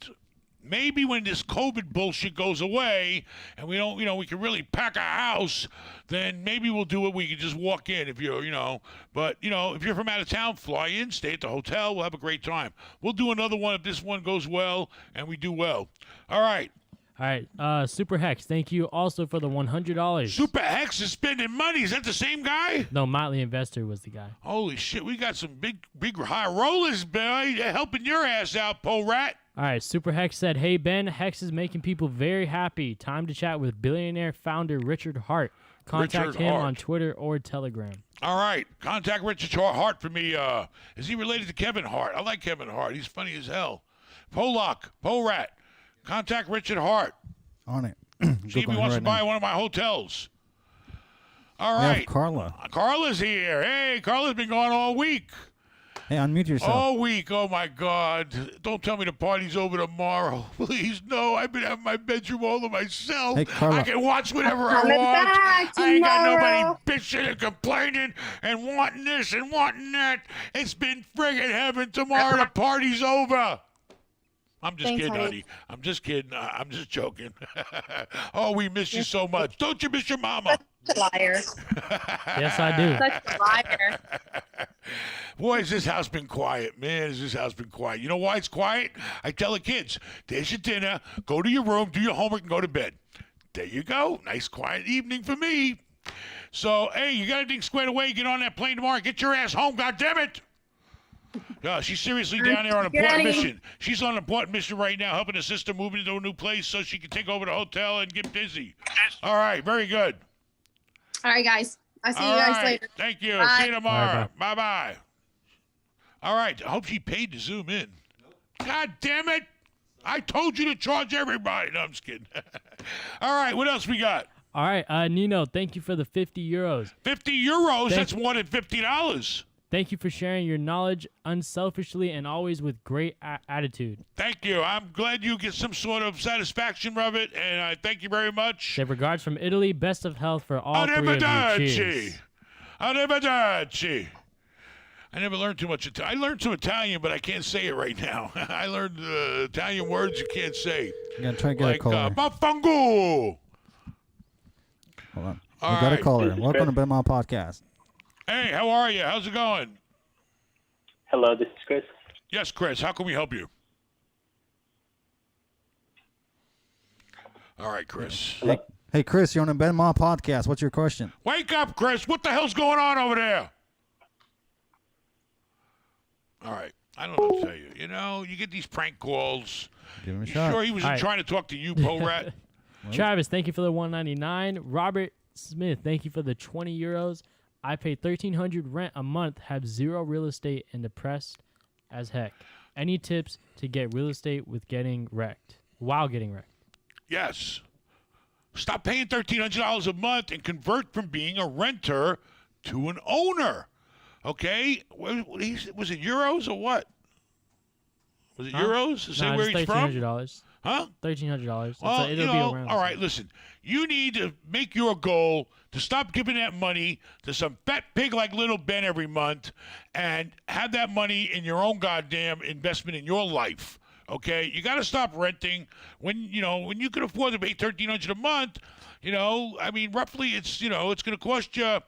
maybe when this COVID bullshit goes away and we don't, we can really pack a house, then maybe we'll do it. We can just walk in if you're, but, if you're from out of town, fly in, stay at the hotel. We'll have a great time. We'll do another one if this one goes well and we do well. All right. All right, Super Hex, thank you also for the $100. Super Hex is spending money. Is that the same guy? No, Motley Investor was the guy. Holy shit, we got some big high rollers, boy. They're helping your ass out, Poe Rat. All right, Super Hex said, "Hey Ben, Hex is making people very happy. Time to chat with billionaire founder Richard Hart. Contact Richard him Hart. on Twitter or Telegram." All right, contact Richard Hart for me. Is he related to Kevin Hart? I like Kevin Hart. He's funny as hell. Poe Rat. Contact Richard Hart. On it. See if he wants to buy one of my hotels. All We have right. Carla. Carla's here. Hey, Carla's been gone all week. Hey, unmute yourself. All week. Oh, my God. Don't tell me the party's over tomorrow. Please, no. I've been having my bedroom all to myself. Hey, Carla. I can watch whatever I Coming want. back I ain't got tomorrow. nobody bitching and complaining and wanting this and wanting that. It's been friggin' heaven. Tomorrow the party's over. I'm just Thanks, kidding, honey. honey. I'm just kidding. I'm just joking. Oh, we miss you so much. Don't you miss your mama? Such a liar. Yes, I do. Such a liar. Boy, has this house been quiet. Man, has this house been quiet. You know why it's quiet? I tell the kids, there's your dinner. Go to your room, do your homework, and go to bed. There you go. Nice, quiet evening for me. So, hey, you got anything squared away? Get on that plane tomorrow. Get your ass home, goddammit. She's seriously down there on an important mission. She's on an important mission right now, helping her sister move into a new place so she can take over the hotel and get busy. All right, very good. All right, guys. I'll see All you guys right, later. thank you. Bye. See you tomorrow. Bye, Bye-bye. All right, I hope she paid to zoom in. God damn it. I told you to charge everybody. No, I'm just kidding. All right, what else we got? All right, Nino, thank you for the 50 euros. 50 euros? Thank- That's more than $50. Thank you for sharing your knowledge unselfishly and always with great attitude. Thank you. I'm glad you get some sort of satisfaction from it, and I thank you very much. Say regards from Italy. Best of health for all three of you. Cheers. Arrivederci. I never learned too much Italian. I learned some Italian, but I can't say it right now. I learned Italian words you can't say. I'm going to try to get a Like, caller. Mafangu. Hold on. All We got a right. caller. Welcome to Ben Mall Podcast. Hey, how are you? How's it going? Hello, this is Chris. Yes, Chris. How can we help you? All right, Chris. Hey, Chris, you're on the Ben Mall Podcast. What's your question? Wake up, Chris. What the hell's going on over there? All right. I don't know what to tell you. You get these prank calls. Give him a You shot. sure he wasn't All right. trying to talk to you, Poe Rat? Travis, thank you for the 199. Robert Smith, thank you for the 20 euros. I pay $1,300 rent a month, have zero real estate, and depressed as heck. Any tips to get real estate with getting wrecked? While getting wrecked. Yes. Stop paying $1,300 a month and convert from being a renter to an owner. Okay? Was it euros or what? Was it euros to say Nah, where just he's from? $1,300. Huh? $1,300. Well, It'll be around. all right, listen. You need to make your goal to stop giving that money to some fat pig like little Ben every month and have that money in your own goddamn investment in your life. Okay? You got to stop renting when you can afford to pay $1,300 a month. Roughly it's it's going to cost you.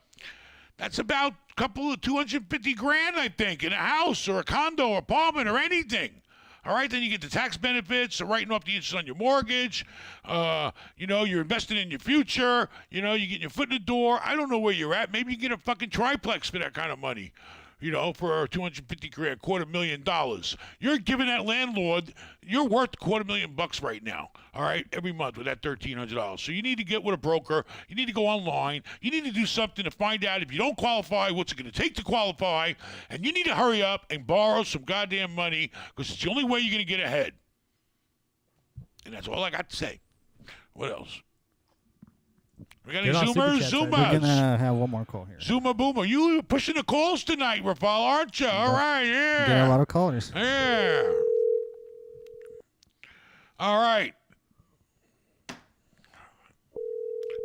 That's about a couple of $250,000, I think, in a house or a condo or apartment or anything. All right, then you get the tax benefits, so writing off the interest on your mortgage. You're investing in your future. You're getting your foot in the door. I don't know where you're at. Maybe you get a fucking triplex for that kind of money. For $250,000, $250,000. You're giving that landlord, you're worth $250,000 right now, all right, every month with that $1,300. So you need to get with a broker. You need to go online. You need to do something to find out if you don't qualify, what's it going to take to qualify. And you need to hurry up and borrow some goddamn money because it's the only way you're going to get ahead. And that's all I got to say. What else? We got any Get on Super Zoomers? Chats, We're Zoomers. gonna have one more call here. Zoomer Boomer. You pushing the calls tonight, Rafal, aren't you? All right, yeah. Get a lot of callers. Yeah. All right.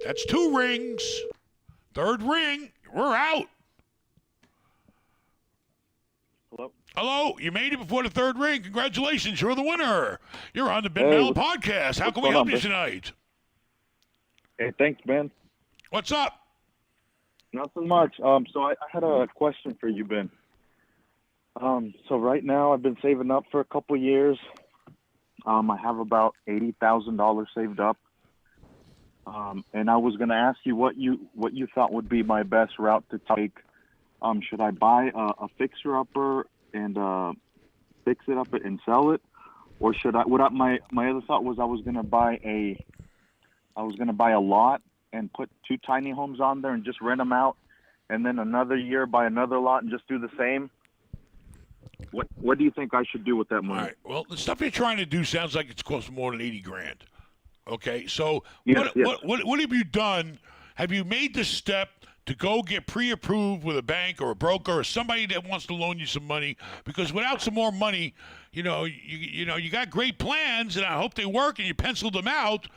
That's 2 rings. 3rd ring. We're out. Hello? Hello. You made it before the 3rd ring. Congratulations. You're the winner. You're on the Ben Hey, Mallah podcast. How what's can we going help on, you Ben? tonight? Hey, thanks, Ben. What's up? Nothing much. So I had a question for you, Ben. So right now I've been saving up for a couple years. I have about $80,000 saved up. And I was going to ask you what you thought would be my best route to take. Should I buy a fixer-upper and fix it up and sell it, or should I? My other thought was I was going to buy a lot and put 2 tiny homes on there and just rent them out, and then another year buy another lot and just do the same. What do you think I should do with that All money? right. Well, the stuff you're trying to do sounds like it's cost more than 80 grand. Okay. So Yes, what have you done? Have you made the step to go get pre-approved with a bank or a broker or somebody that wants to loan you some money? Because without some more money, you got great plans, and I hope they work and you penciled them out.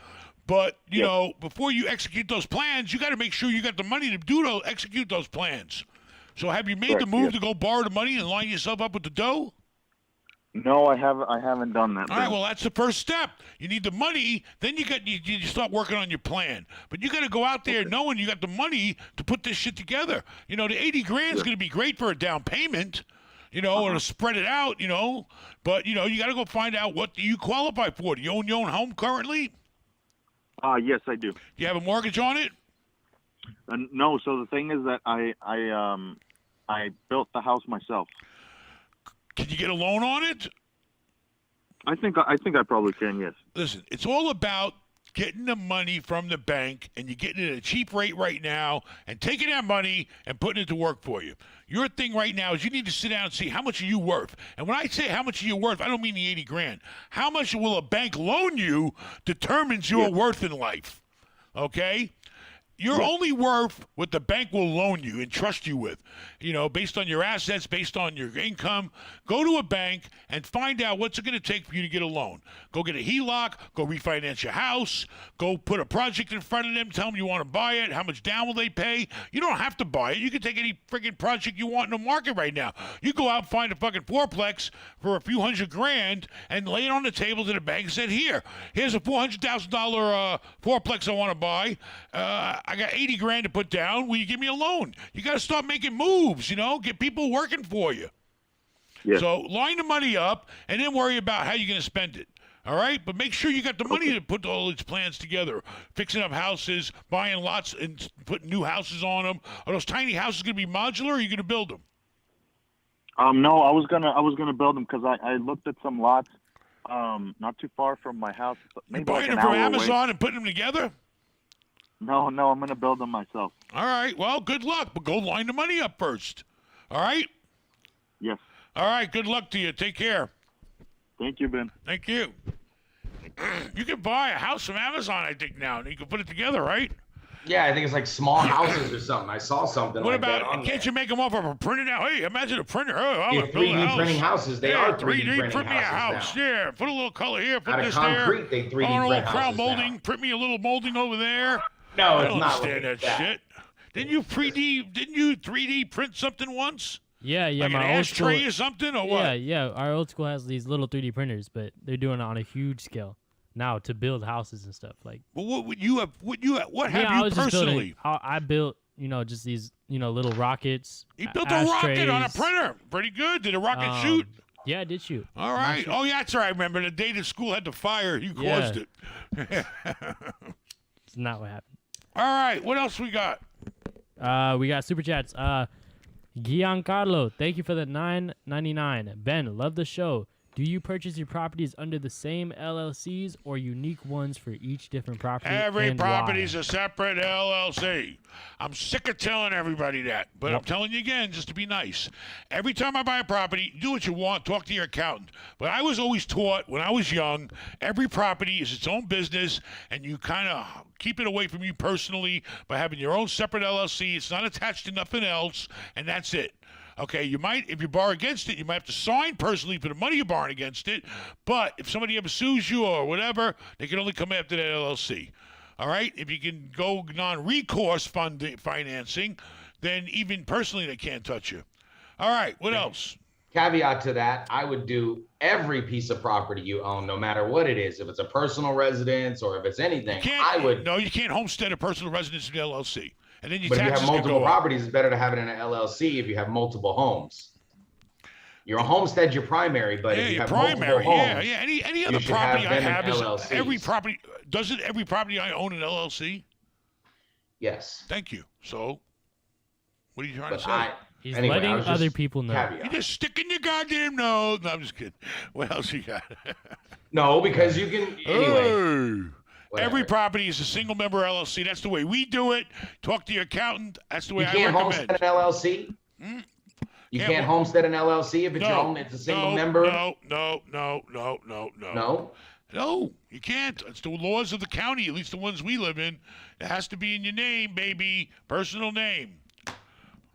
But you know, before you execute those plans, you got to make sure you got the money to execute those plans. So have you made the Correct, move yes. to go borrow the money and line yourself up with the dough? No, I haven't done that. All right, Ben. well, that's the first step. You need the money, then you start working on your plan. But you got to go out there knowing you got the money to put this shit together. You know, the 80 grand is going to be great for a down payment, or to spread it out, But, you got to go find out what do you qualify for. Do you own your own home currently? Yes, I do. Do you have a mortgage on it? No, so the thing is that I built the house myself. Can you get a loan on it? I think I probably can. Yes. Listen, it's all about getting the money from the bank, and you're getting it at a cheap rate right now, and taking that money and putting it to work for you. Your thing right now is you need to sit down and see how much are you worth. And when I say how much are you worth, I don't mean the 80 grand. How much will a bank loan you determines your worth in life. Okay? You're only worth what the bank will loan you and trust you with, based on your assets, based on your income. Go to a bank and find out what's it going to take for you to get a loan. Go get a HELOC, go refinance your house, go put a project in front of them, tell them you want to buy it, how much down will they pay. You don't have to buy it. You can take any friggin' project you want in the market right now. You go out and find a fucking fourplex for a few $100,000 and lay it on the table to the bank and say, here's a $400,000 fourplex I want to buy. I got 80 grand to put down. Will you give me a loan? You got to start making moves, get people working for you. Yeah. So line the money up and then worry about how you're going to spend it. All right? But make sure you got the money to put all these plans together. Fixing up houses, buying lots and putting new houses on them. Are those tiny houses going to be modular or are you going to build them? No, I was gonna build them because I looked at some lots, not too far from my house. Maybe You're buying like them an from hour Amazon away. and putting them together? No, I'm gonna build them myself. All right. Well, good luck. But go line the money up first. All right? Yes. All right. Good luck to you. Take care. Thank you, Ben. Thank you. You can buy a house from Amazon, I think, now. And you can put it together, right? Yeah, I think it's like small houses or something. I saw something What like that about, on can't there. you make them off of a printer now? Hey, imagine a printer. Oh, I Yeah, want to build a 3D house. printing houses. They Yeah, are 3D printing print me a houses house. now. Yeah, put a little color here, put Out of this concrete, there. they 3D Oh, a little print crown houses molding. now. Print me a little molding over there. No, I it's don't not understand like that shit. Didn't you 3D print something once? Yeah, Like an my old school. ashtray or something, or what? Yeah. Our old school has these little 3D printers, but they're doing it on a huge scale now to build houses and stuff. Like, Well, what would you have? What have I you was just building. personally? I built, just these, little rockets. You built a rocket on a ashtrays. printer. Pretty good. Did a rocket shoot? Yeah, I did shoot. All right. Oh, yeah, that's right. I remember the day the school had the fire. You caused it. It's not what happened. All right. What else we got? We got super chats. Giancarlo, thank you for the $9.99. Ben, love the show. Do you purchase your properties under the same LLCs or unique ones for each different property? Every and property's why? a separate LLC. I'm sick of telling everybody that, but Yep. I'm telling you again just to be nice. Every time I buy a property, do what you want, talk to your accountant. But I was always taught when I was young, every property is its own business, and you kind of keep it away from you personally by having your own separate LLC. It's not attached to nothing else, and that's it. Okay, you might, if you borrow against it, you might have to sign personally for the money you're borrowing against it. But if somebody ever sues you or whatever, they can only come after that LLC. All right? If you can go non-recourse financing, then even personally they can't touch you. All right, what else? Caveat to that, I would do every piece of property you own, no matter what it is. If it's a personal residence or if it's anything, I would. No, you can't homestead a personal residence in the LLC. And then your But if you taxes have could go multiple up. properties, it's better to have it in an LLC if you have multiple homes. Your homestead's your primary, but Yeah, if you your have primary. multiple Yeah, homes, yeah. Any you other should property I them in have is LLCs. every property. Doesn't every property I own an LLC? Yes. Thank you. So, what are you trying But to say? He's Anyway, I letting was other just people know. caveat. You just sticking your goddamn nose. No, I'm just kidding. What else you got? No, because you can anyway. Hey. Every Whatever. property is a single member LLC. That's the way we do it. Talk to your accountant. That's the way You I can't recommend. homestead an LLC. You Can't can't ho- homestead an LLC if it's your No, own. It's a single no, member. No. No. No, you can't. It's the laws of the county, at least the ones we live in. It has to be in your name, baby. Personal name. All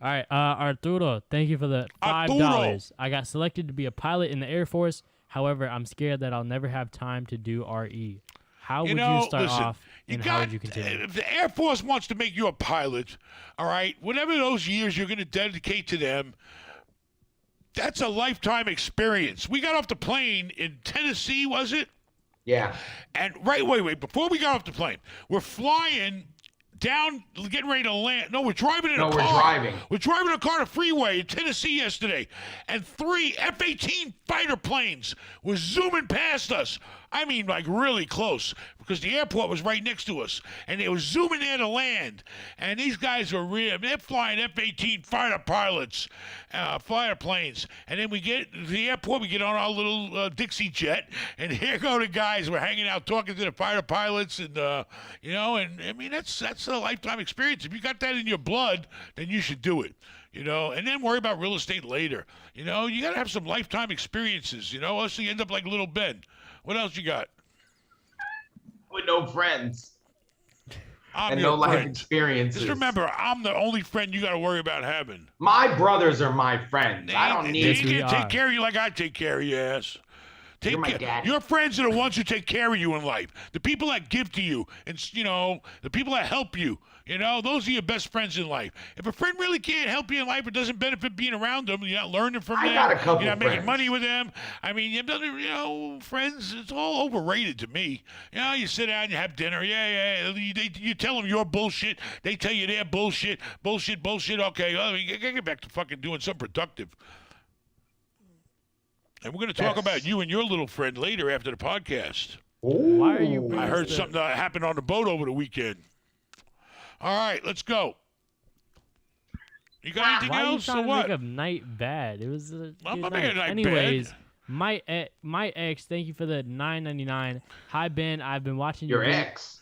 right, Arturo, thank you for the $5. Arturo. I got selected to be a pilot in the Air Force. However, I'm scared that I'll never have time to do RE. How would you start listen, off, and how would you continue? If the Air Force wants to make you a pilot, all right, whatever those years you're going to dedicate to them, that's a lifetime experience. We got off the plane in Tennessee, was it? Yeah. And wait, before we got off the plane, we're flying down, getting ready to land. No, we're driving in a car. we're driving. We're driving a car to freeway in Tennessee yesterday, and 3 F-18 fighter planes were zooming past us. I mean, like really close, because the airport was right next to us, and they were zooming there to land. And these guys are they're flying F-18 fighter pilots, fighter planes. And then we get to the airport, we get on our little Dixie jet, and here go the guys. We're hanging out talking to the fighter pilots, and you know, and I mean that's a lifetime experience. If you got that in your blood, then you should do it. You know, and then worry about real estate later. You know, you got to have some lifetime experiences, you know, else you end up like little Ben. What else you got? With no friends I'm and your no life friend. experiences. Just remember, I'm the only friend you got to worry about having. My brothers are my friends. I don't They need ain't we gonna take are. care of you like I take care of your ass. You're my daddy. Your friends are the ones who take care of you in life. The people that give to you, and you know, the people that help you. You know, those are your best friends in life. If a friend really can't help you in life, it doesn't benefit being around them. You're not learning from I them. got a couple You're not making friends. money with them. I mean, you know, friends, it's all overrated to me. You know, you sit down, you have dinner. Yeah. You tell them your bullshit. They tell you their bullshit. Bullshit. Okay, well, you gotta get back to fucking doing something productive. And we're going to talk That's- about you and your little friend later after the podcast. Why are you Ooh. bringing I heard this something that happened on the boat over the weekend. All right, let's go. You got anything Why are you else trying or to what? make a night bad? It was a I'm good not making a night Anyways, bad. my ex, thank you for the $9.99. Hi Ben, I've been watching Your vid- ex.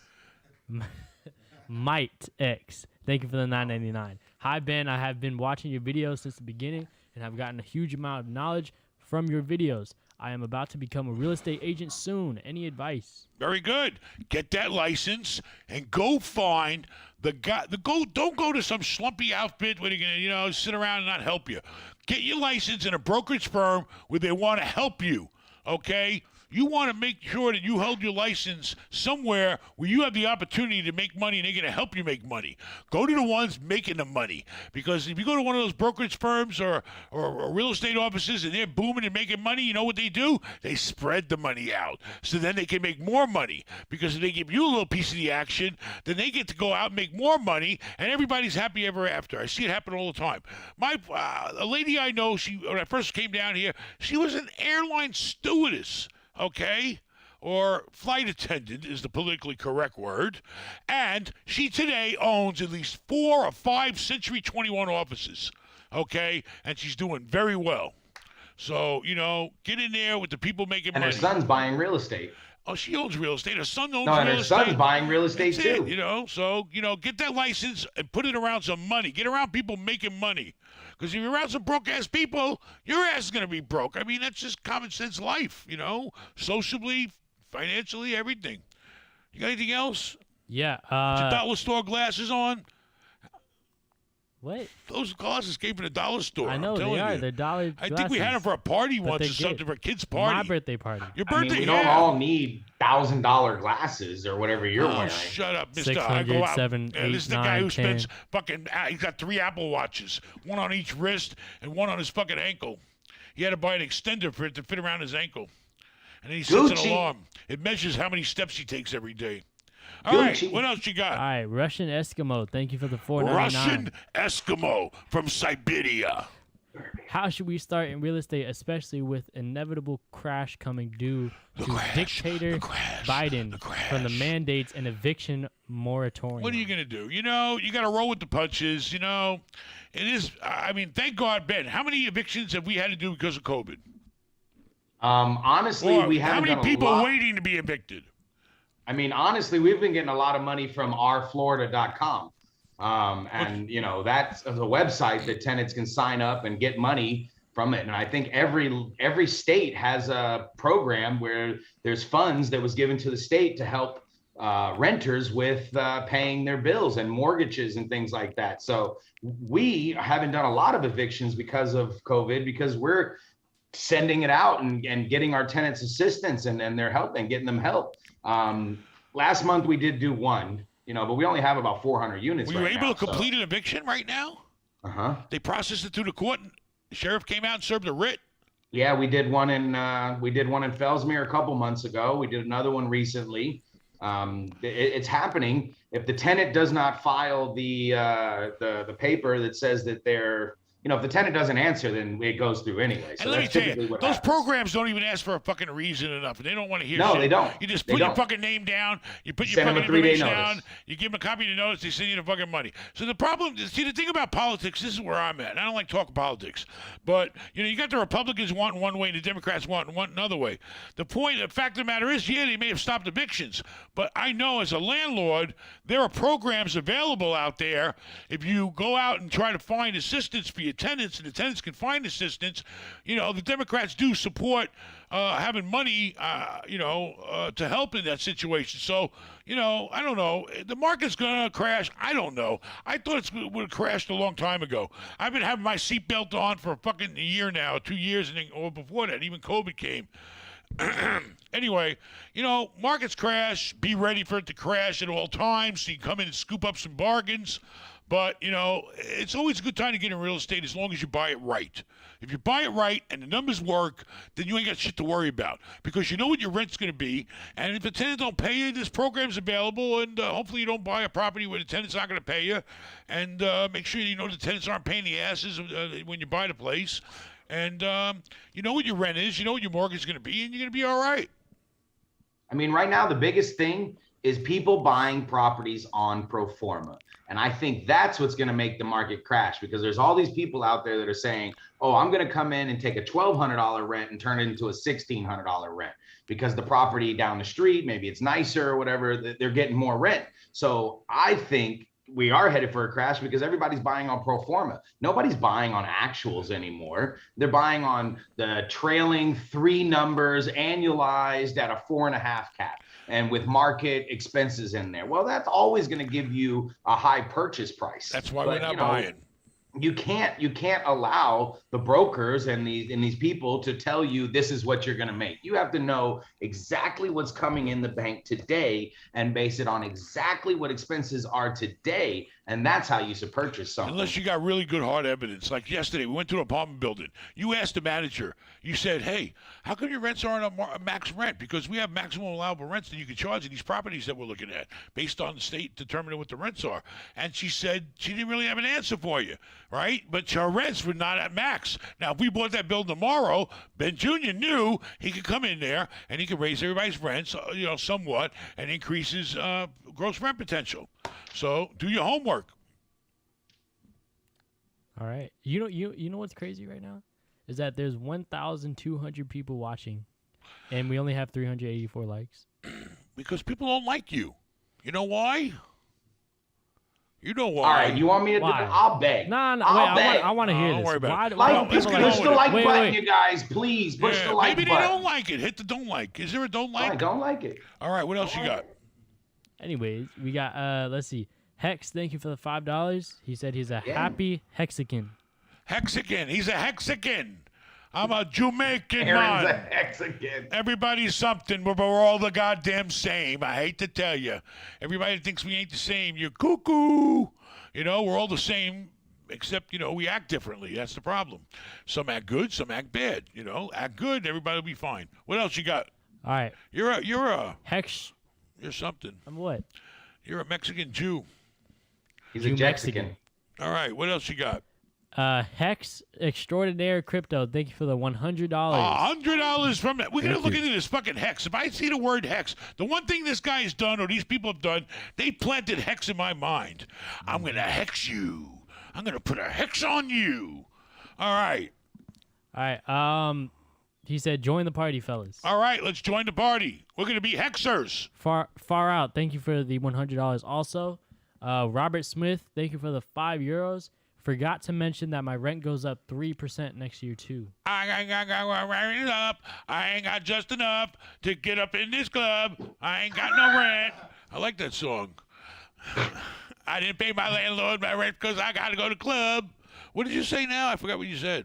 Might X. Thank you for the $9.99. Hi Ben, I have been watching your videos since the beginning and have gotten a huge amount of knowledge from your videos. I am about to become a real estate agent soon. Any advice? Very good. Get that license and go find the guy. Don't go to some slumpy outfit where you're gonna, sit around and not help you. Get your license in a brokerage firm where they want to help you. Okay. You want to make sure that you hold your license somewhere where you have the opportunity to make money and they're going to help you make money. Go to the ones making the money. Because if you go to one of those brokerage firms or real estate offices and they're booming and making money, you know what they do? They spread the money out. So then they can make more money. Because if they give you a little piece of the action, then they get to go out and make more money and everybody's happy ever after. I see it happen all the time. A lady I know, when I first came down here, she was an airline stewardess. Okay, or flight attendant is the politically correct word, and she today owns at least 4 or 5 Century 21 offices, okay, and she's doing very well. So, get in there with the people making And money. her son's buying real estate. Oh, she owns real estate. Her son owns No, and real her estate. son's buying real estate That's too. it, So, get that license and put it around some money. Get around people making money. Because if you're around some broke-ass people, your ass is going to be broke. I mean, that's just common sense life, Socially, financially, everything. You got anything else? Yeah. Put your dollar store glasses on. What? Those glasses came from the dollar store. I know I'm they telling are. you. They're dollar I think we had them for a party But once they or something get- for a kid's party. My birthday party. Your I birthday, mean, we don't yeah. all need $1,000 glasses or whatever you're Oh, wearing. shut up, Mr. 600, I go out. 7, Yeah, this is the 8, guy 9, who spends 10. fucking. He's got 3 Apple Watches, one on each wrist and one on his fucking ankle. He had to buy an extender for it to fit around his ankle, and then he sets an Gucci. alarm. It measures how many steps he takes every day. All right, Gucci. what else you All got? right, Russian Eskimo. Thank you for the $4.99. Russian Eskimo from Siberia. How should we start in real estate, especially with inevitable crash coming due The to crash, dictator the crash, Biden the crash. from the mandates and eviction moratorium? What are you going to do? You got to roll with the punches. It is, I mean, thank God, Ben. How many evictions have we had to do because of COVID? Honestly, Or we how haven't many done people a lot. waiting to be evicted? I mean, honestly, we've been getting a lot of money from ourflorida.com. And, that's the website that tenants can sign up and get money from it. And I think every state has a program where there's funds that was given to the state to help renters with paying their bills and mortgages and things like that. So we haven't done a lot of evictions because of COVID, because we're sending it out and getting our tenants assistance and their help and getting them help. Last month we did do one, but we only have about 400 units. Were you right able now, to complete an eviction right now? They processed it through the court. The sheriff came out and served a writ. Yeah, we did one in Fellsmere a couple months ago. We did another one recently. It's happening. If the tenant does not file the paper that says that they're, if the tenant doesn't answer, then it goes through anyway. So And let me that's tell typically you, what those happens. programs don't even ask for a fucking reason enough. They don't want to hear No, shit. they don't. You just They put your don't. fucking name down. You put your Send them fucking a 3-day information notice. down. You give them a copy of the notice. They send you the fucking money. So the thing about politics, this is where I'm at. I don't like talking politics. But, you got the Republicans wanting one way and the Democrats wanting another way. The fact of the matter is, yeah, they may have stopped evictions. But I know as a landlord, there are programs available out there. If you go out and try to find assistance for your tenants, and the tenants can find assistance, the Democrats do support having money, to help in that situation. So, I don't know. The market's going to crash. I don't know. I thought it would have crashed a long time ago. I've been having my seatbelt on for fucking a year now, 2 years, or before that, even COVID came. Anyway, markets crash. Be ready for it to crash at all times. So you can come in and scoop up some bargains. But, it's always a good time to get in real estate as long as you buy it right. If you buy it right and the numbers work, then you ain't got shit to worry about because you know what your rent's going to be. And if the tenant don't pay you, this program's available. And hopefully you don't buy a property where the tenant's not going to pay you. And make sure the tenants aren't paying the asses when you buy the place. And you know what your rent is, you know what your mortgage is going to be, and you're going to be all right. I mean, right now, the biggest thing is people buying properties on pro forma. And I think that's what's going to make the market crash because there's all these people out there that are saying, oh, I'm going to come in and take a $1,200 rent and turn it into a $1,600 rent because the property down the street, maybe it's nicer or whatever, they're getting more rent. So I think we are headed for a crash because everybody's buying on pro forma. Nobody's buying on actuals anymore. They're buying on the trailing 3 numbers annualized at a 4.5 cap. And with market expenses in there. Well, that's always going to give you a high purchase price. That's why we're not buying. You can't allow the brokers and these people to tell you this is what you're going to make. You have to know exactly what's coming in the bank today and base it on exactly what expenses are today. And that's how you should purchase something. Unless you got really good hard evidence. Like yesterday, we went to an apartment building. You asked the manager, you said, hey, how come your rents aren't a max rent? Because we have maximum allowable rents that you can charge in these properties that we're looking at based on the state determining what the rents are. And she said she didn't really have an answer for you, right? But your rents were not at max. Now, if we bought that building tomorrow, Ben Jr. knew he could come in there and he could raise everybody's rents, somewhat, and increase his gross rent potential. So do your homework. All right. You know what's crazy right now is that there's 1,200 people watching, and we only have 384 likes. Because people don't like you. You know why? You know why. All right, you want me to? Why? I'll beg. No, wait, I'll beg. I want to hear Don't this. worry about Why, it. why Like, don't let's people get Push on the with it. like wait, button, wait. you guys. Please push Yeah, the like maybe button. they don't like it. Hit the don't like. Is there a don't like? I don't like it. All right, what else you got? Anyways, we got let's see. Hex, thank you for the $5. He said he's a Yeah. happy Hexican. Hexican. He's a Hexican. I'm a Jamaican Aaron's a man. Mexican. Everybody's something, but we're all the goddamn same. I hate to tell you. Everybody thinks we ain't the same. You're cuckoo. You know, we're all the same, except, you know, we act differently. That's the problem. Some act good, some act bad. You know, act good, everybody will be fine. What else you got? All right, You're Hex. something. I'm what? You're a Mexican Jew. He's You a Mexican. All right, what else you got? Hex Extraordinaire Crypto, thank you for the $100. $100 from it. We're going to Thank look you. into this fucking hex. If I see the word hex, the one thing this guy has done or these people have done, they planted hex in my mind. I'm going to hex you. I'm going to put a hex on you. All right. All right. He said, join the party, fellas. All right, let's join the party. We're going to be hexers. Far out, thank you for the $100 also. Robert Smith, thank you for the €5. Forgot to mention that my rent goes up 3% next year too. I ain't got just enough to get up in this club. I ain't got no rent. I like that song. I didn't pay my landlord my rent because I got to go to club. What did you say now? I forgot what you said.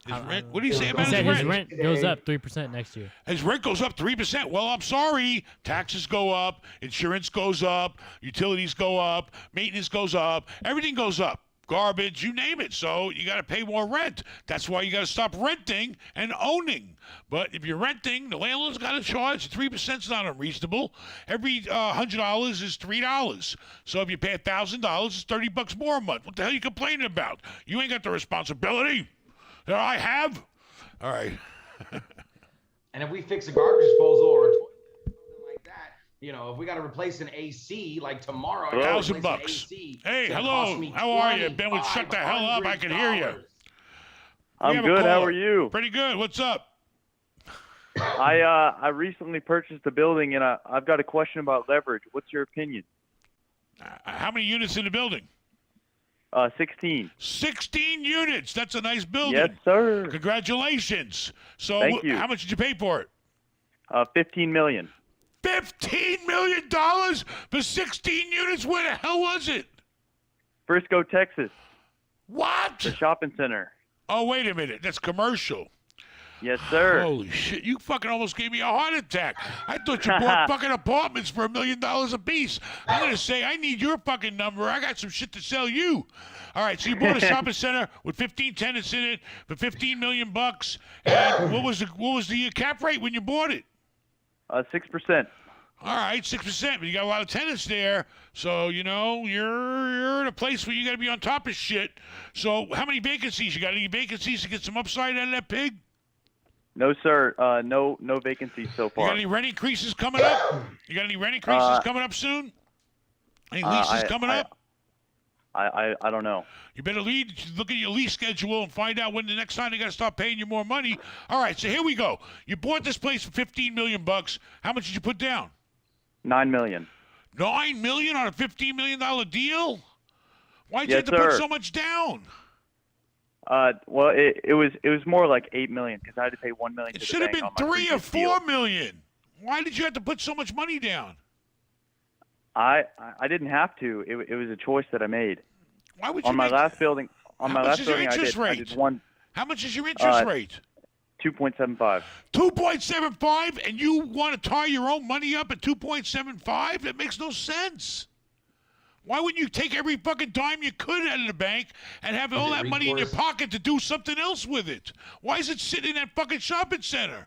His rent? What did he say He about said his his rent? rent goes up 3% next year. His rent goes up 3%. Well, I'm sorry. Taxes go up. Insurance goes up. Utilities go up. Maintenance goes up. Everything goes up. Garbage, you name it. So you got to pay more rent. That's why you got to stop renting and owning. But if you're renting, the landlord's got to charge. 3% is not unreasonable. Every $100 is $3. So if you pay $1,000, it's $30 more a month. What the hell are you complaining about? You ain't got the responsibility that I have. All right. And if we fix a garbage disposal or a toilet, something like that, you know, if we got to replace an AC like tomorrow, I gotta replace an $1,000. AC, Hey, it's gonna hello. cost me How are you? Ben would shut the hell up. I can hear you. $2,500. We I'm have a good. How caller. are you? Pretty good. What's up? I recently purchased a building, and I've got a question about leverage. What's your opinion? How many units in the building? 16. 16 units. That's a nice building. Yes, sir. Congratulations. So Thank you. how much did you pay for it? 15 million. $15 million for 16 units? Where the hell was it? Frisco, Texas. What? The shopping center. Oh, wait a minute. That's commercial. Yes, sir. Holy shit. You fucking almost gave me a heart attack. I thought you bought fucking apartments for $1 million a piece. I'm going to say, I need your fucking number. I got some shit to sell you. All right, so you bought a shopping center with 15 tenants in it for $15 million. And what was the cap rate when you bought it? 6%. All right, 6%. But you got a lot of tenants there, so you know you're in a place where you got to be on top of shit. So how many vacancies? You got any vacancies to get some upside out of that pig? No, sir. No vacancies so You far. got any rent increases coming up? You got any rent increases coming up soon? Any leases coming up? I don't know. You better look at your lease schedule and find out when the next time they got to start paying you more money. All right, so here we go. You bought this place for $15 million. How much did you put down? 9 million. $9 million on a $15 million deal? Why'd you Yes, have to put sir. so much down? Well, it was more like 8 million because I had to pay 1 million. It to should the have been bank on my 3 or previous deal. 4 million. Why did you have to put so much money down? I didn't have to. It was a choice that I made. Why would you On my make- last building. On How my much last is your building, I interest did rate? one How much is your interest rate? 2.75. 2.75, and you want to tie your own money up at 2.75? That makes no sense. Why wouldn't you take every fucking dime you could out of the bank and have all it that money in your recourse? pocket to do something else with it? Why is it sitting in that fucking shopping center?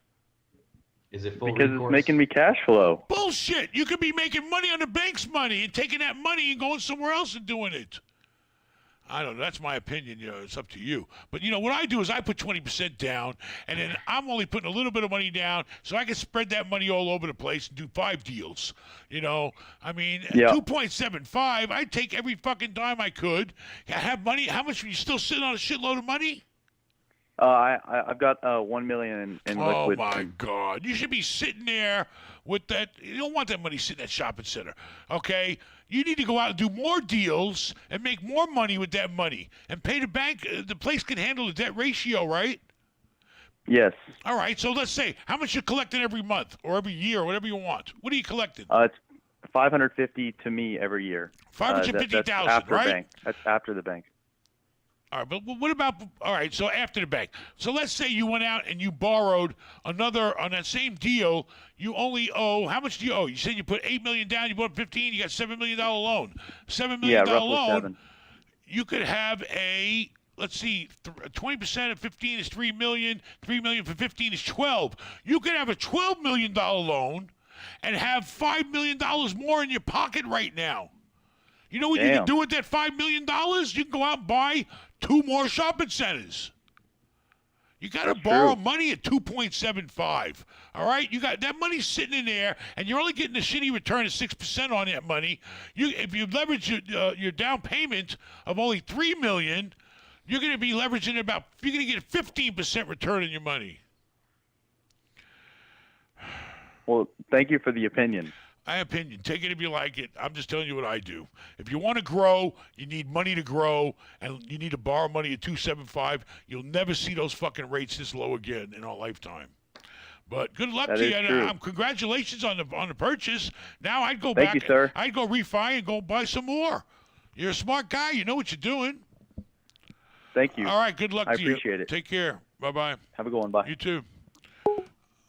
Is it full Because recourse? it's making me cash flow. Bullshit. You could be making money on the bank's money and taking that money and going somewhere else and doing it. I don't know. That's my opinion. You know, it's up to you. But, you know, what I do is I put 20% down, and then I'm only putting a little bit of money down so I can spread that money all over the place and do 5 deals. You know, I mean, at Yeah. 2.75, I'd take every fucking dime I could. I have money. How much are you still sitting on a shitload of money? I've got 1 million in Oh liquid. my God! You should be sitting there with that. You don't want that money sitting at shopping center. Okay, you need to go out and do more deals and make more money with that money and pay the bank. The place can handle the debt ratio, right? Yes. All right. So let's say how much you're collecting every month or every year, or whatever you want. What are you collecting? It's 550 to me every year. 550,000, that's after right? Bank. That's after the bank. All right, but what about, all right, so after the bank. So let's say you went out and you borrowed another, on that same deal, you only owe, how much do you owe? You said you put $8 million down, you bought 15, you got $7 million loan. $7 million roughly loan, 7. You could have a, let's see, 20% of 15 is $3 million, $3 million for 15 is 12. You could have a $12 million loan and have $5 million more in your pocket right now. You know what you can do with that $5 million? You can go out and buy 2 more shopping centers. You got to borrow money at 2.75. All right, you got that money sitting in there, and you're only getting a shitty return of 6% on that money. If you leverage your down payment of only $3 million, you're going to be leveraging about. You're going to get a 15% return on your money. Well, thank you for the opinion. My opinion. Take it if you like it. I'm just telling you what I do. If you want to grow, you need money to grow, and you need to borrow money at 2.75. You'll never see those fucking rates this low again in our lifetime. But good luck to you. And, congratulations on the purchase. Now I'd go back. Thank you, sir. I'd go refi and go buy some more. You're a smart guy. You know what you're doing. Thank you. All right. Good luck to you. I appreciate it. Take care. Bye-bye. Have a good one. Bye. You too.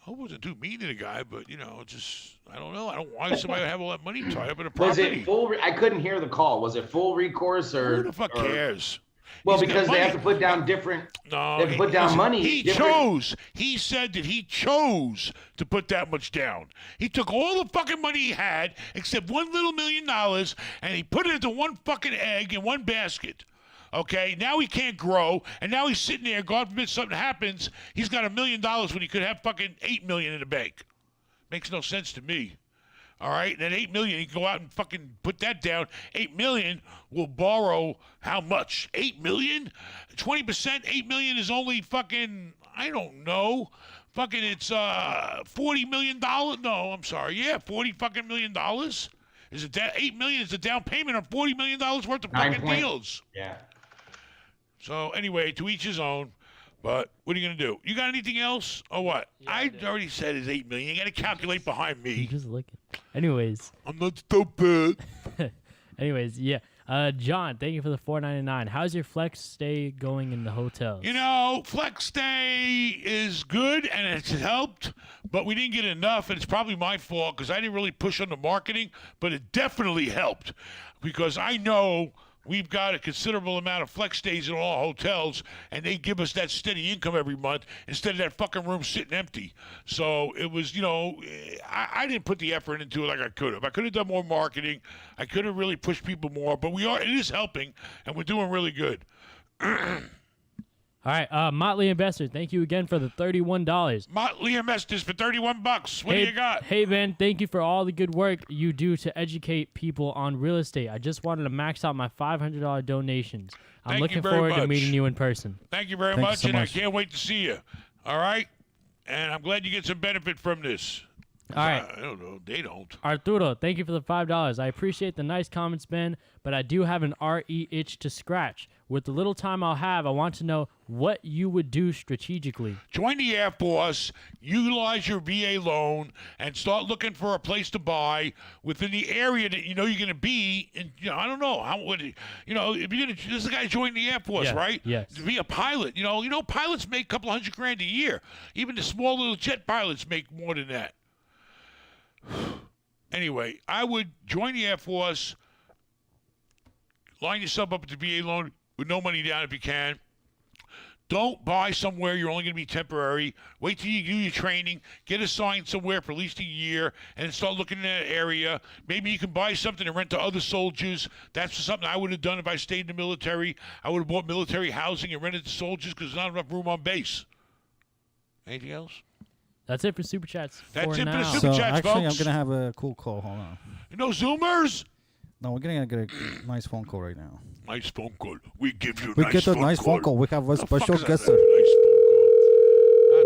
I wasn't too mean to the guy, but, just, I don't know. I don't know why somebody would have all that money tied up in a property. Was it full? I couldn't hear the call. Was it full recourse or? Who the fuck cares? Well, because they have to put down different. No, they have to put down money. He chose. He said that he chose to put that much down. He took all the fucking money he had, except $1 little million, and he put it into one fucking egg in one basket. Okay, now he can't grow, and now he's sitting there. God forbid something happens, he's got $1 million when he could have fucking $8 million in the bank. Makes no sense to me. All right, and then $8 million, he can go out and fucking put that down. $8 million will borrow how much? $8 million? 20%? $8 million is only fucking, I don't know. Fucking, it's $40 million. No, I'm sorry. Yeah, $40 fucking million. Is it that $8 million is the down payment on $40 million worth of fucking deals? Yeah. So anyway, to each his own. But what are you gonna do? You got anything else or what? Yeah, I already said it's $8 million. You got to calculate behind me. You're just looking. Anyways. I'm not stupid. Anyways, yeah. John, thank you for the $4.99. How's your flex stay going in the hotels? Flex stay is good and it's helped, but we didn't get enough, and it's probably my fault because I didn't really push on the marketing, but it definitely helped because I know we've got a considerable amount of flex stays in all hotels, and they give us that steady income every month instead of that fucking room sitting empty. So it was, I didn't put the effort into it like I could have. I could have done more marketing. I could have really pushed people more, but it is helping, and we're doing really good. All right, Motley Investor, thank you again for the $31. Motley Investors for $31. What do you got? Hey, Ben, thank you for all the good work you do to educate people on real estate. I just wanted to max out my $500 donations. I'm looking forward to meeting you in person. Thank you very much, and I can't wait to see you. All right? And I'm glad you get some benefit from this. All right. I don't know. They don't. Arturo, thank you for the $5. I appreciate the nice comments, Ben, but I do have an RE itch to scratch. With the little time I'll have, I want to know what you would do strategically. Join the Air Force, utilize your VA loan, and start looking for a place to buy within the area that you're going to be. And I don't know how would if you're going to. This guy joined the Air Force, right? Yes. To be a pilot, pilots make a couple $100,000 a year. Even the small little jet pilots make more than that. Anyway, I would join the Air Force, line yourself up with the VA loan with no money down if you can. Don't buy somewhere you're only going to be temporary. Wait till you do your training, get assigned somewhere for at least a year, and start looking in that area. Maybe you can buy something and rent to other soldiers. That's something I would have done if I stayed in the military. I would have bought military housing and rented to soldiers because there's not enough room on base. Anything else? That's it for Super Chats. That's it for the So Super Chats, actually, folks. I'm gonna have a cool call. Hold on. Zoomers? No, we're gonna get a nice phone call right now. Nice phone call. We give you a We nice get a phone nice call. phone call. We have a The fuck special is that? guest. Nice phone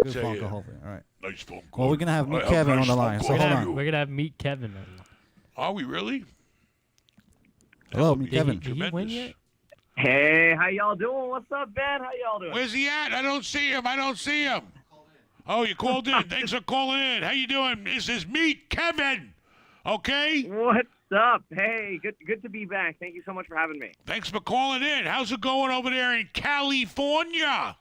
Good tell phone you. call, hopefully. All right. Nice phone call. Well, we're gonna have Meet I Kevin nice on the phone line. call. So hold Thank on. you. We're gonna have Meet Kevin. Are we really? Hello, Meet Did Kevin. he win Tremendous. yet? Hey, how y'all doing? What's up, Ben? How y'all doing? Where's he at? I don't see him. Oh, you called in. Thanks for calling in. How you doing? This is Meet Kevin. Okay? What's up? Hey, good to be back. Thank you so much for having me. Thanks for calling in. How's it going over there in California?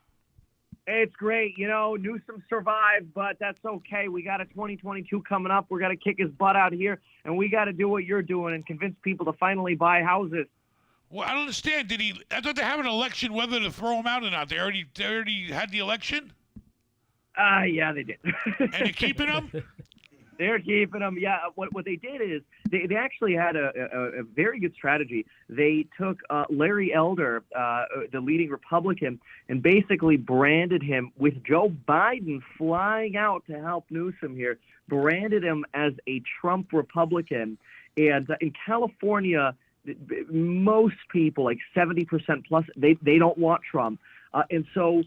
It's great. You know, Newsom survived, but that's okay. We got a 2022 coming up. We're going to kick his butt out here, and we got to do what you're doing and convince people to finally buy houses. Well, I don't understand. I thought they have an election whether to throw him out or not. They already had the election? Yeah, they did. And they're keeping him? They're keeping them. Yeah, what they did is they actually had a very good strategy. They took Larry Elder, the leading Republican, and basically branded him with Joe Biden flying out to help Newsom here, branded him as a Trump Republican. And in California, most people, like 70% plus, they don't want Trump. And so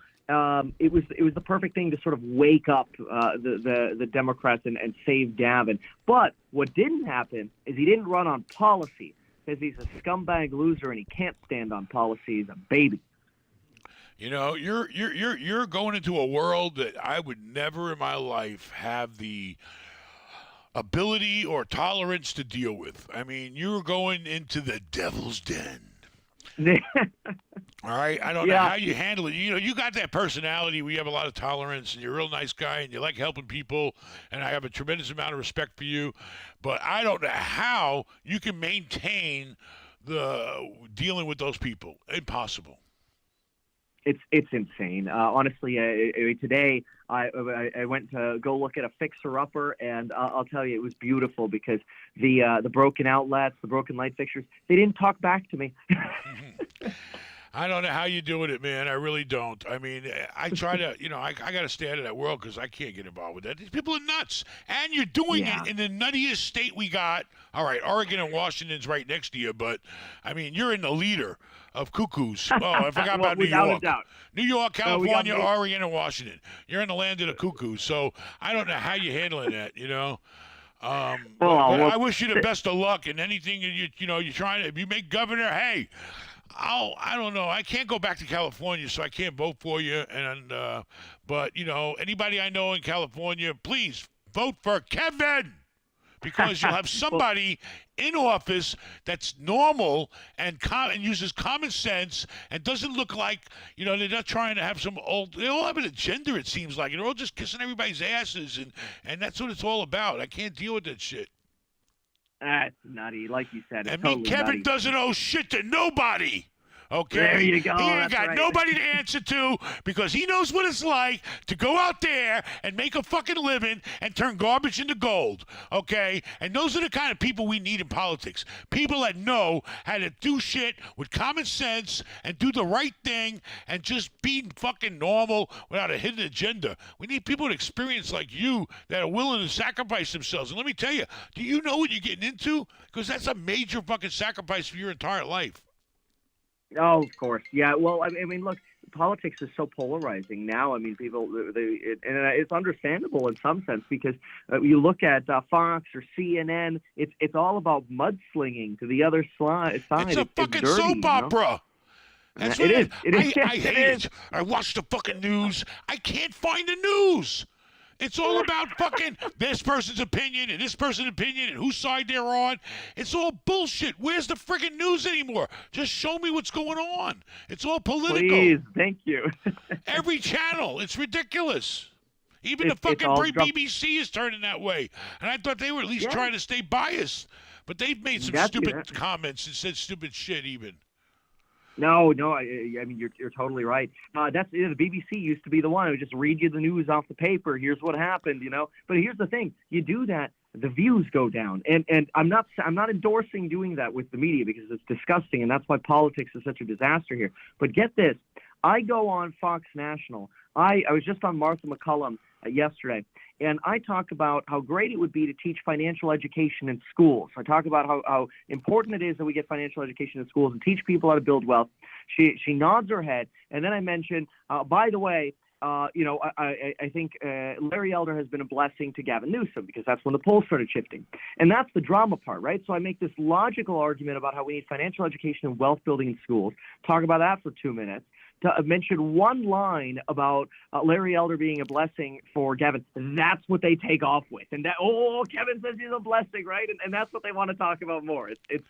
it was the perfect thing to sort of wake up the Democrats and save Gavin. But what didn't happen is he didn't run on policy because he's a scumbag loser and he can't stand on policy. He's a baby. You know, you're going into a world that I would never in my life have the ability or tolerance to deal with. I mean, you're going into the devil's den. All right, I don't know how you handle it. You know, you got that personality where you have a lot of tolerance, and you're a real nice guy, and you like helping people, and I have a tremendous amount of respect for you. But I don't know how you can maintain the dealing with those people. Impossible. It's insane. Honestly, today I went to go look at a fixer-upper, and I'll tell you, it was beautiful because the broken outlets, the broken light fixtures, they didn't talk back to me. I don't know how you doing it, man. I really don't. I mean, I try to, you know, I got to stay out of that world because I can't get involved with that. These people are nuts. And you're doing it in the nuttiest state we got. All right, Oregon and Washington's right next to you, but, I mean, you're in the leader of cuckoos. Oh, I forgot about New York. New York, California, Oregon, and Washington. You're in the land of the cuckoos. So I don't know how you're handling that, you know. But I wish you the best of luck in anything you're trying to. If you make governor, hey, I don't know. I can't go back to California, so I can't vote for you. And but you know, anybody I know in California, please vote for Kevin, because you'll have somebody in office that's normal and uses common sense and doesn't look like, you know, they're not trying to have some old. They all have an agenda. It seems like, and they're all just kissing everybody's asses, and that's what it's all about. I can't deal with that shit. That's nutty, like you said. And me, Kevin doesn't owe shit to nobody. Okay? There you go. He ain't That's got right. nobody to answer to because he knows what it's like to go out there and make a fucking living and turn garbage into gold. Okay? And those are the kind of people we need in politics. People that know how to do shit with common sense and do the right thing and just be fucking normal without a hidden agenda. We need people with experience like you that are willing to sacrifice themselves. And let me tell you, do you know what you're getting into? Because that's a major fucking sacrifice for your entire life. Oh, of course. Yeah, well, I mean, look, politics is so polarizing now. I mean, people, and it's understandable in some sense because you look at Fox or CNN, it's all about mudslinging to the other side. It's a fucking dirty, soap opera. That's what it is. I hate it. I watch the fucking news. I can't find the news. It's all about fucking this person's opinion and this person's opinion and whose side they're on. It's all bullshit. Where's the friggin' news anymore? Just show me what's going on. It's all political. Please, thank you. Every channel. It's ridiculous. Even the fucking BBC is turning that way. And I thought they were at least trying to stay biased. But they've made some stupid comments and said stupid shit even. No, I mean you're totally right. That's the BBC used to be the one who would just read you the news off the paper. Here's what happened, you know. But here's the thing: you do that, the views go down. And I'm not endorsing doing that with the media because it's disgusting, and that's why politics is such a disaster here. But get this: I go on Fox National. I was just on Martha McCullum yesterday, and I talk about how great it would be to teach financial education in schools. I talk about how important it is that we get financial education in schools and teach people how to build wealth. She nods her head, and then I mention, by the way, I think Larry Elder has been a blessing to Gavin Newsom because that's when the polls started shifting. And that's the drama part, right? So I make this logical argument about how we need financial education and wealth building in schools, talk about that for 2 minutes, to mention one line about Larry Elder being a blessing for Gavin. That's what they take off with. And that, Kevin says he's a blessing, right? And that's what they want to talk about more. It's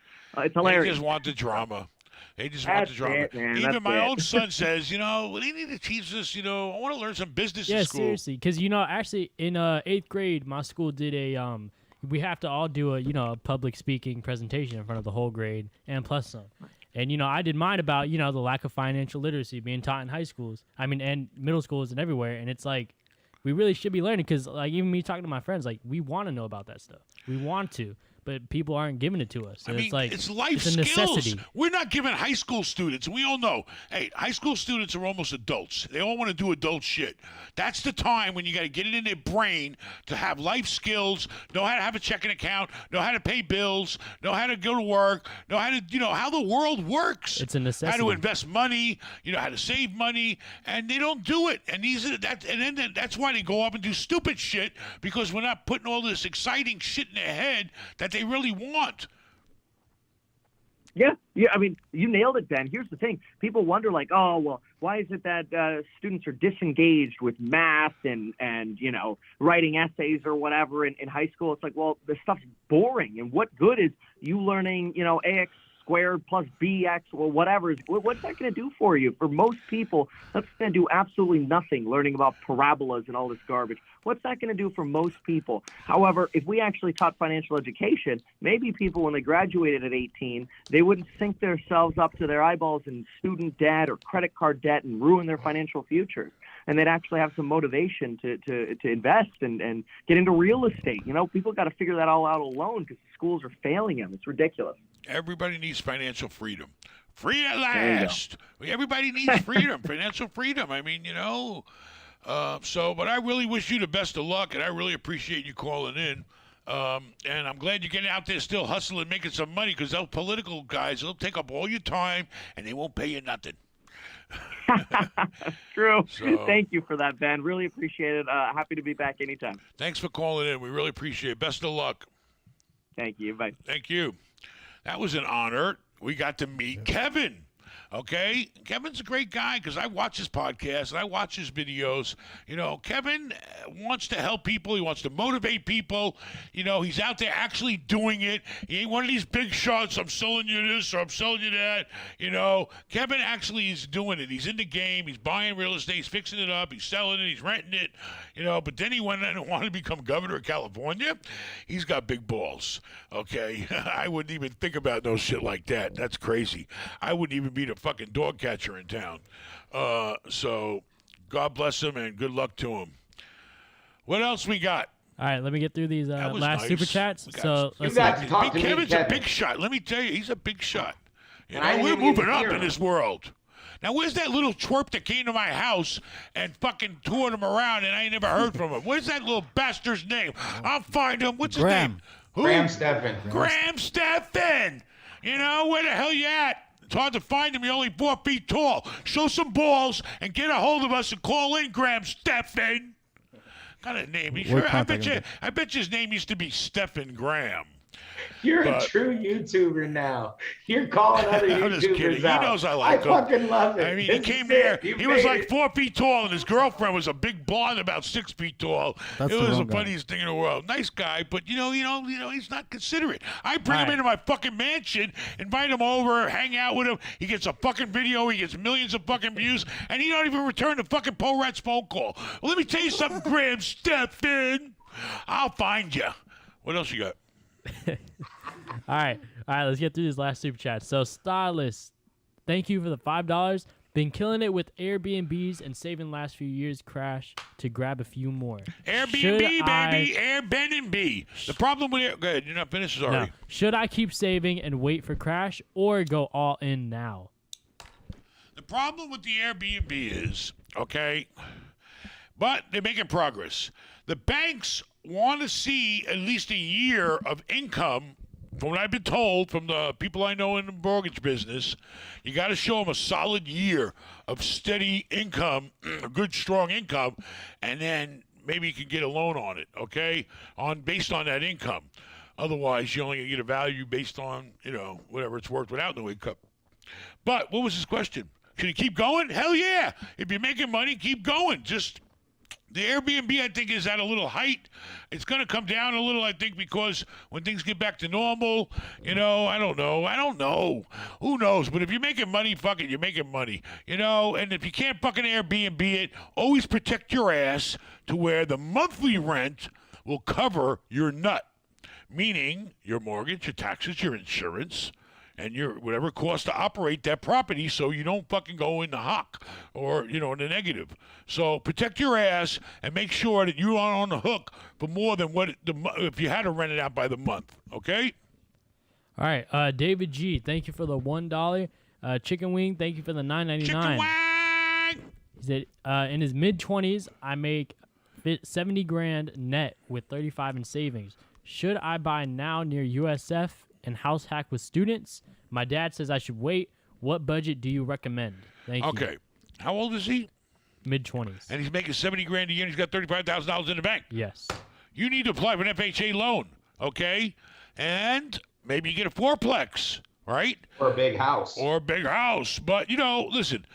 hilarious. They just want the drama. They just want the drama. Even my own son says, they need to teach us, I want to learn some business in school. Yeah, seriously. Because, actually, in 8th grade, my school did we have to all do a public speaking presentation in front of the whole grade and plus some. And, I did mine about, the lack of financial literacy being taught in high schools. And middle schools and everywhere. And it's like, we really should be learning because, even me talking to my friends, we want to know about that stuff. We want to. But people aren't giving it to us. So it's life it's a skills. Necessity. We're not giving high school students. We all know, hey, high school students are almost adults. They all want to do adult shit. That's the time when you got to get it in their brain to have life skills, know how to have a checking account, know how to pay bills, know how to go to work, know how to, how the world works. It's a necessity. How to invest money, how to save money, and they don't do it. And that's why they go up and do stupid shit because we're not putting all this exciting shit in their head that they really want. Yeah. I mean, you nailed it, Ben. Here's the thing. People wonder, why is it that students are disengaged with math and writing essays or whatever in high school? It's like, well, this stuff's boring. And what good is you learning, AX squared plus BX or whatever? What's that going to do for you? For most people, that's going to do absolutely nothing, learning about parabolas and all this garbage. What's that going to do for most people? However, if we actually taught financial education, maybe people, when they graduated at 18, they wouldn't sink themselves up to their eyeballs in student debt or credit card debt and ruin their financial futures. And they'd actually have some motivation to invest and get into real estate. People got to figure that all out alone because schools are failing them. It's ridiculous. Everybody needs financial freedom. Free at last. Everybody needs freedom, financial freedom. I mean, but I really wish you the best of luck, and I really appreciate you calling in. And I'm glad you're getting out there still hustling, making some money, because those political guys, they'll take up all your time, and they won't pay you nothing. True. So, thank you for that, Ben. Really appreciate it. Happy to be back anytime. Thanks for calling in. We really appreciate it. Best of luck. Thank you. Bye. Thank you. That was an honor. We got to meet Kevin. Okay? Kevin's a great guy because I watch his podcast and I watch his videos. Kevin wants to help people. He wants to motivate people. He's out there actually doing it. He ain't one of these big shots, I'm selling you this or I'm selling you that. Kevin actually is doing it. He's in the game. He's buying real estate. He's fixing it up. He's selling it. He's renting it. But then he went and wanted to become governor of California. He's got big balls. Okay? I wouldn't even think about no shit like that. That's crazy. I wouldn't even be the fucking dog catcher in town. So God bless him and good luck to him. What else we got? All right, let me get through these last nice. super chats. So let's see. Kevin's a big shot. Let me tell you, he's a big shot. We're moving up in this world. Now, where's that little twerp that came to my house and fucking toured him around and I ain't never heard from him? Where's that little bastard's name? I'll find him. What's his name? Who? Graham Stephan. Graham Stephan. Where the hell you at? It's hard to find him. You're only 4 feet tall. Show some balls and get a hold of us and call in, Graham Stephan. Got a name. I bet you his name used to be Stephan Graham. You're a true YouTuber now. You're calling other YouTubers I'm just kidding. out. He knows I like him. I fucking love it. I mean, he came here. He was like 4 feet tall, and his girlfriend was a big blonde, about 6 feet tall. It was the funniest thing in the world. Nice guy, but he's not considerate. I bring him into my fucking mansion, invite him over, hang out with him. He gets a fucking video. He gets millions of fucking views, and he don't even return the fucking Paul Rat's phone call. Well, let me tell you something, Graham Stephan. I'll find you. What else you got? All right, let's get through this last super chat. So, Stylist, thank you for the $5. Been killing it with Airbnbs and saving last few years crash to grab a few more. Airbnb, baby, Airbnb. The problem with it, go ahead, you're not finished, sorry. No. Should I keep saving and wait for crash or go all in now? The problem with the Airbnb is, okay, but they're making progress. The banks want to see at least a year of income from what I've been told from the people I know in the mortgage business, you got to show them a solid year of steady income, a good strong income, and then maybe you can get a loan on it, okay? Based on that income. Otherwise, you only gonna get a value based on, whatever it's worth without no income. But what was his question? Should he keep going? Hell yeah. If you're making money, keep going. Just the Airbnb, I think, is at a little height. It's going to come down a little, I think, because when things get back to normal, I don't know. Who knows? But if you're making money, fuck it, you're making money. And if you can't fucking Airbnb it, always protect your ass to where the monthly rent will cover your nut. Meaning your mortgage, your taxes, your insurance, and your whatever it costs to operate that property, so you don't fucking go in the hock or in the negative. So protect your ass and make sure that you are on the hook for more than if you had to rent it out by the month. Okay. All right, David G, thank you for the $1. Chicken Wing, thank you for the $9.99. Chicken wing. He said, in his mid-20s, I make $70,000 net with $35,000 in savings. Should I buy now near USF and house hack with students? My dad says I should wait. What budget do you recommend? Thank you. Okay. How old is he? Mid-20s. And he's making $70,000 a year and he's got $35,000 in the bank. Yes. You need to apply for an FHA loan, okay? And maybe you get a fourplex, right? Or a big house. But, listen,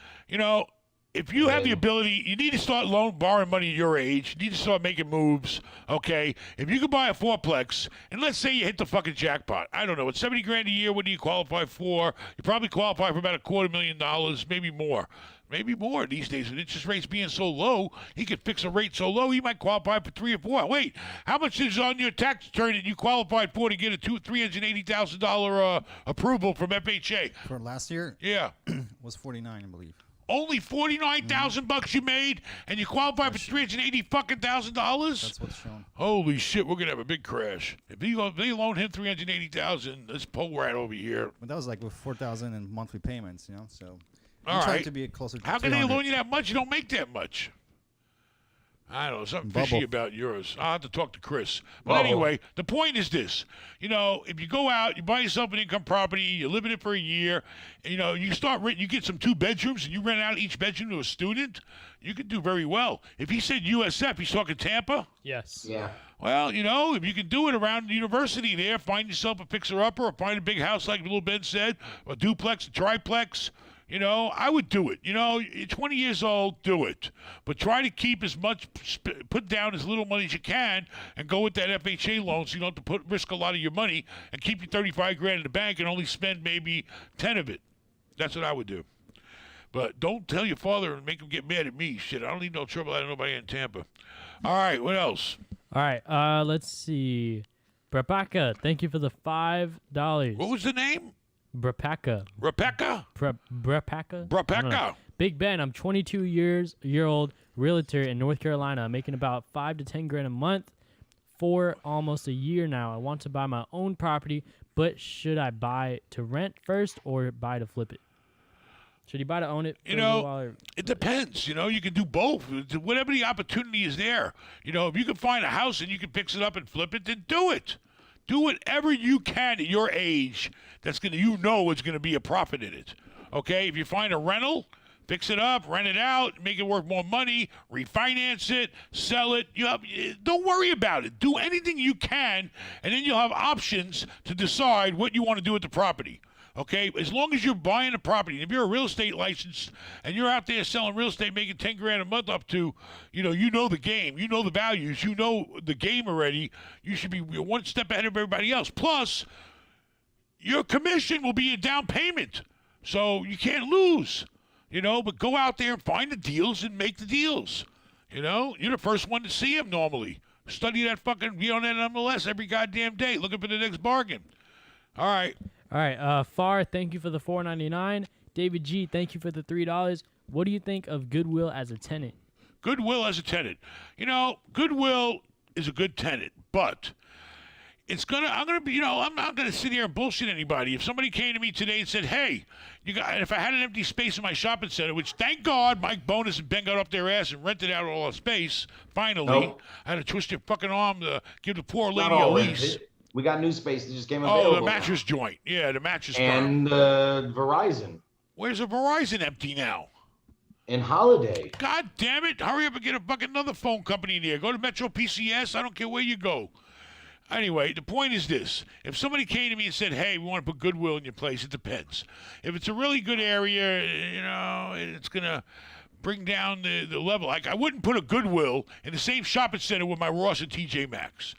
if you have the ability, you need to start borrowing money at your age. You need to start making moves, okay? If you could buy a fourplex, and let's say you hit the fucking jackpot. I don't know. It's $70,000 a year. What do you qualify for? You probably qualify for about $250,000, maybe more. Maybe more these days with interest rates being so low. He could fix a rate so low, he might qualify for 3 or 4. Wait, how much is on your tax return that you qualified for to get a $380,000 approval from FHA? For last year? Yeah. Was 49, I believe. Only $49,000 you made, and you qualify for $380,000. That's what's shown. Holy shit, we're gonna have a big crash. If they loan him $380,000, this pole rat over here. But that was like with 4,000 in monthly payments, So all trying right. to be closer to How can they 300. loan you that much? You don't make that much. I don't know, something fishy about yours. I'll have to talk to Chris. But anyway, the point is this. If you go out, you buy yourself an income property, you live in it for a year, and, you get some 2 bedrooms and you rent out each bedroom to a student, you could do very well. If he said USF, he's talking Tampa? Yes. Yeah. Well, if you can do it around the university there, find yourself a fixer-upper or find a big house like Little Ben said, a duplex, a triplex. I would do it. You're 20 years old, do it. But try to keep as much, put down as little money as you can and go with that FHA loan so you don't have to risk a lot of your money and keep your $35,000 in the bank and only spend maybe 10 of it. That's what I would do. But don't tell your father and make him get mad at me. Shit, I don't need no trouble out of nobody in Tampa. All right, what else? All right, let's see. Brapaka, thank you for the $5. What was the name? Brapaka. Rebecca? Brapaka? Brapaka. Big Ben, I'm 22-year-old realtor in North Carolina. I'm making about $5,000 to $10,000 a month for almost a year now. I want to buy my own property, but should I buy to rent first or buy to flip it? Should you buy to own it? It depends. You can do both. Whatever the opportunity is there. If you can find a house and you can fix it up and flip it, then do it. Do whatever you can at your age that's is going to be a profit in it. Okay? If you find a rental, fix it up, rent it out, make it worth more money, refinance it, sell it. Don't worry about it. Do anything you can, and then you'll have options to decide what you want to do with the property. Okay, as long as you're buying a property, if you're a real estate license and you're out there selling real estate, making $10,000 a month up to, you know the game, you know the values, you know the game already. You should be one step ahead of everybody else. Plus, your commission will be your down payment, so you can't lose. But go out there and find the deals and make the deals. You're the first one to see them normally. Study that be on that MLS every goddamn day, looking for the next bargain. All right. All right, Far, thank you for the $4.99. David G, thank you for the $3. What do you think of Goodwill as a tenant? Goodwill as a tenant. Goodwill is a good tenant, but I'm not gonna sit here and bullshit anybody. If somebody came to me today and said, "Hey, if I had an empty space in my shopping center," which thank God Mike Bonus and Ben got up their ass and rented out all the space. Finally, I had to twist your fucking arm to give the poor lady a lease. We got new space that just came available. Oh, the mattress joint. Yeah, the mattress. And Verizon. Where's the Verizon empty now? In Holiday. God damn it. Hurry up and get a fucking another phone company in here. Go to Metro PCS. I don't care where you go. Anyway, the point is this. If somebody came to me and said, hey, we want to put Goodwill in your place, it depends. If it's a really good area, it's going to bring down the level. Like, I wouldn't put a Goodwill in the same shopping center with my Ross and TJ Maxx.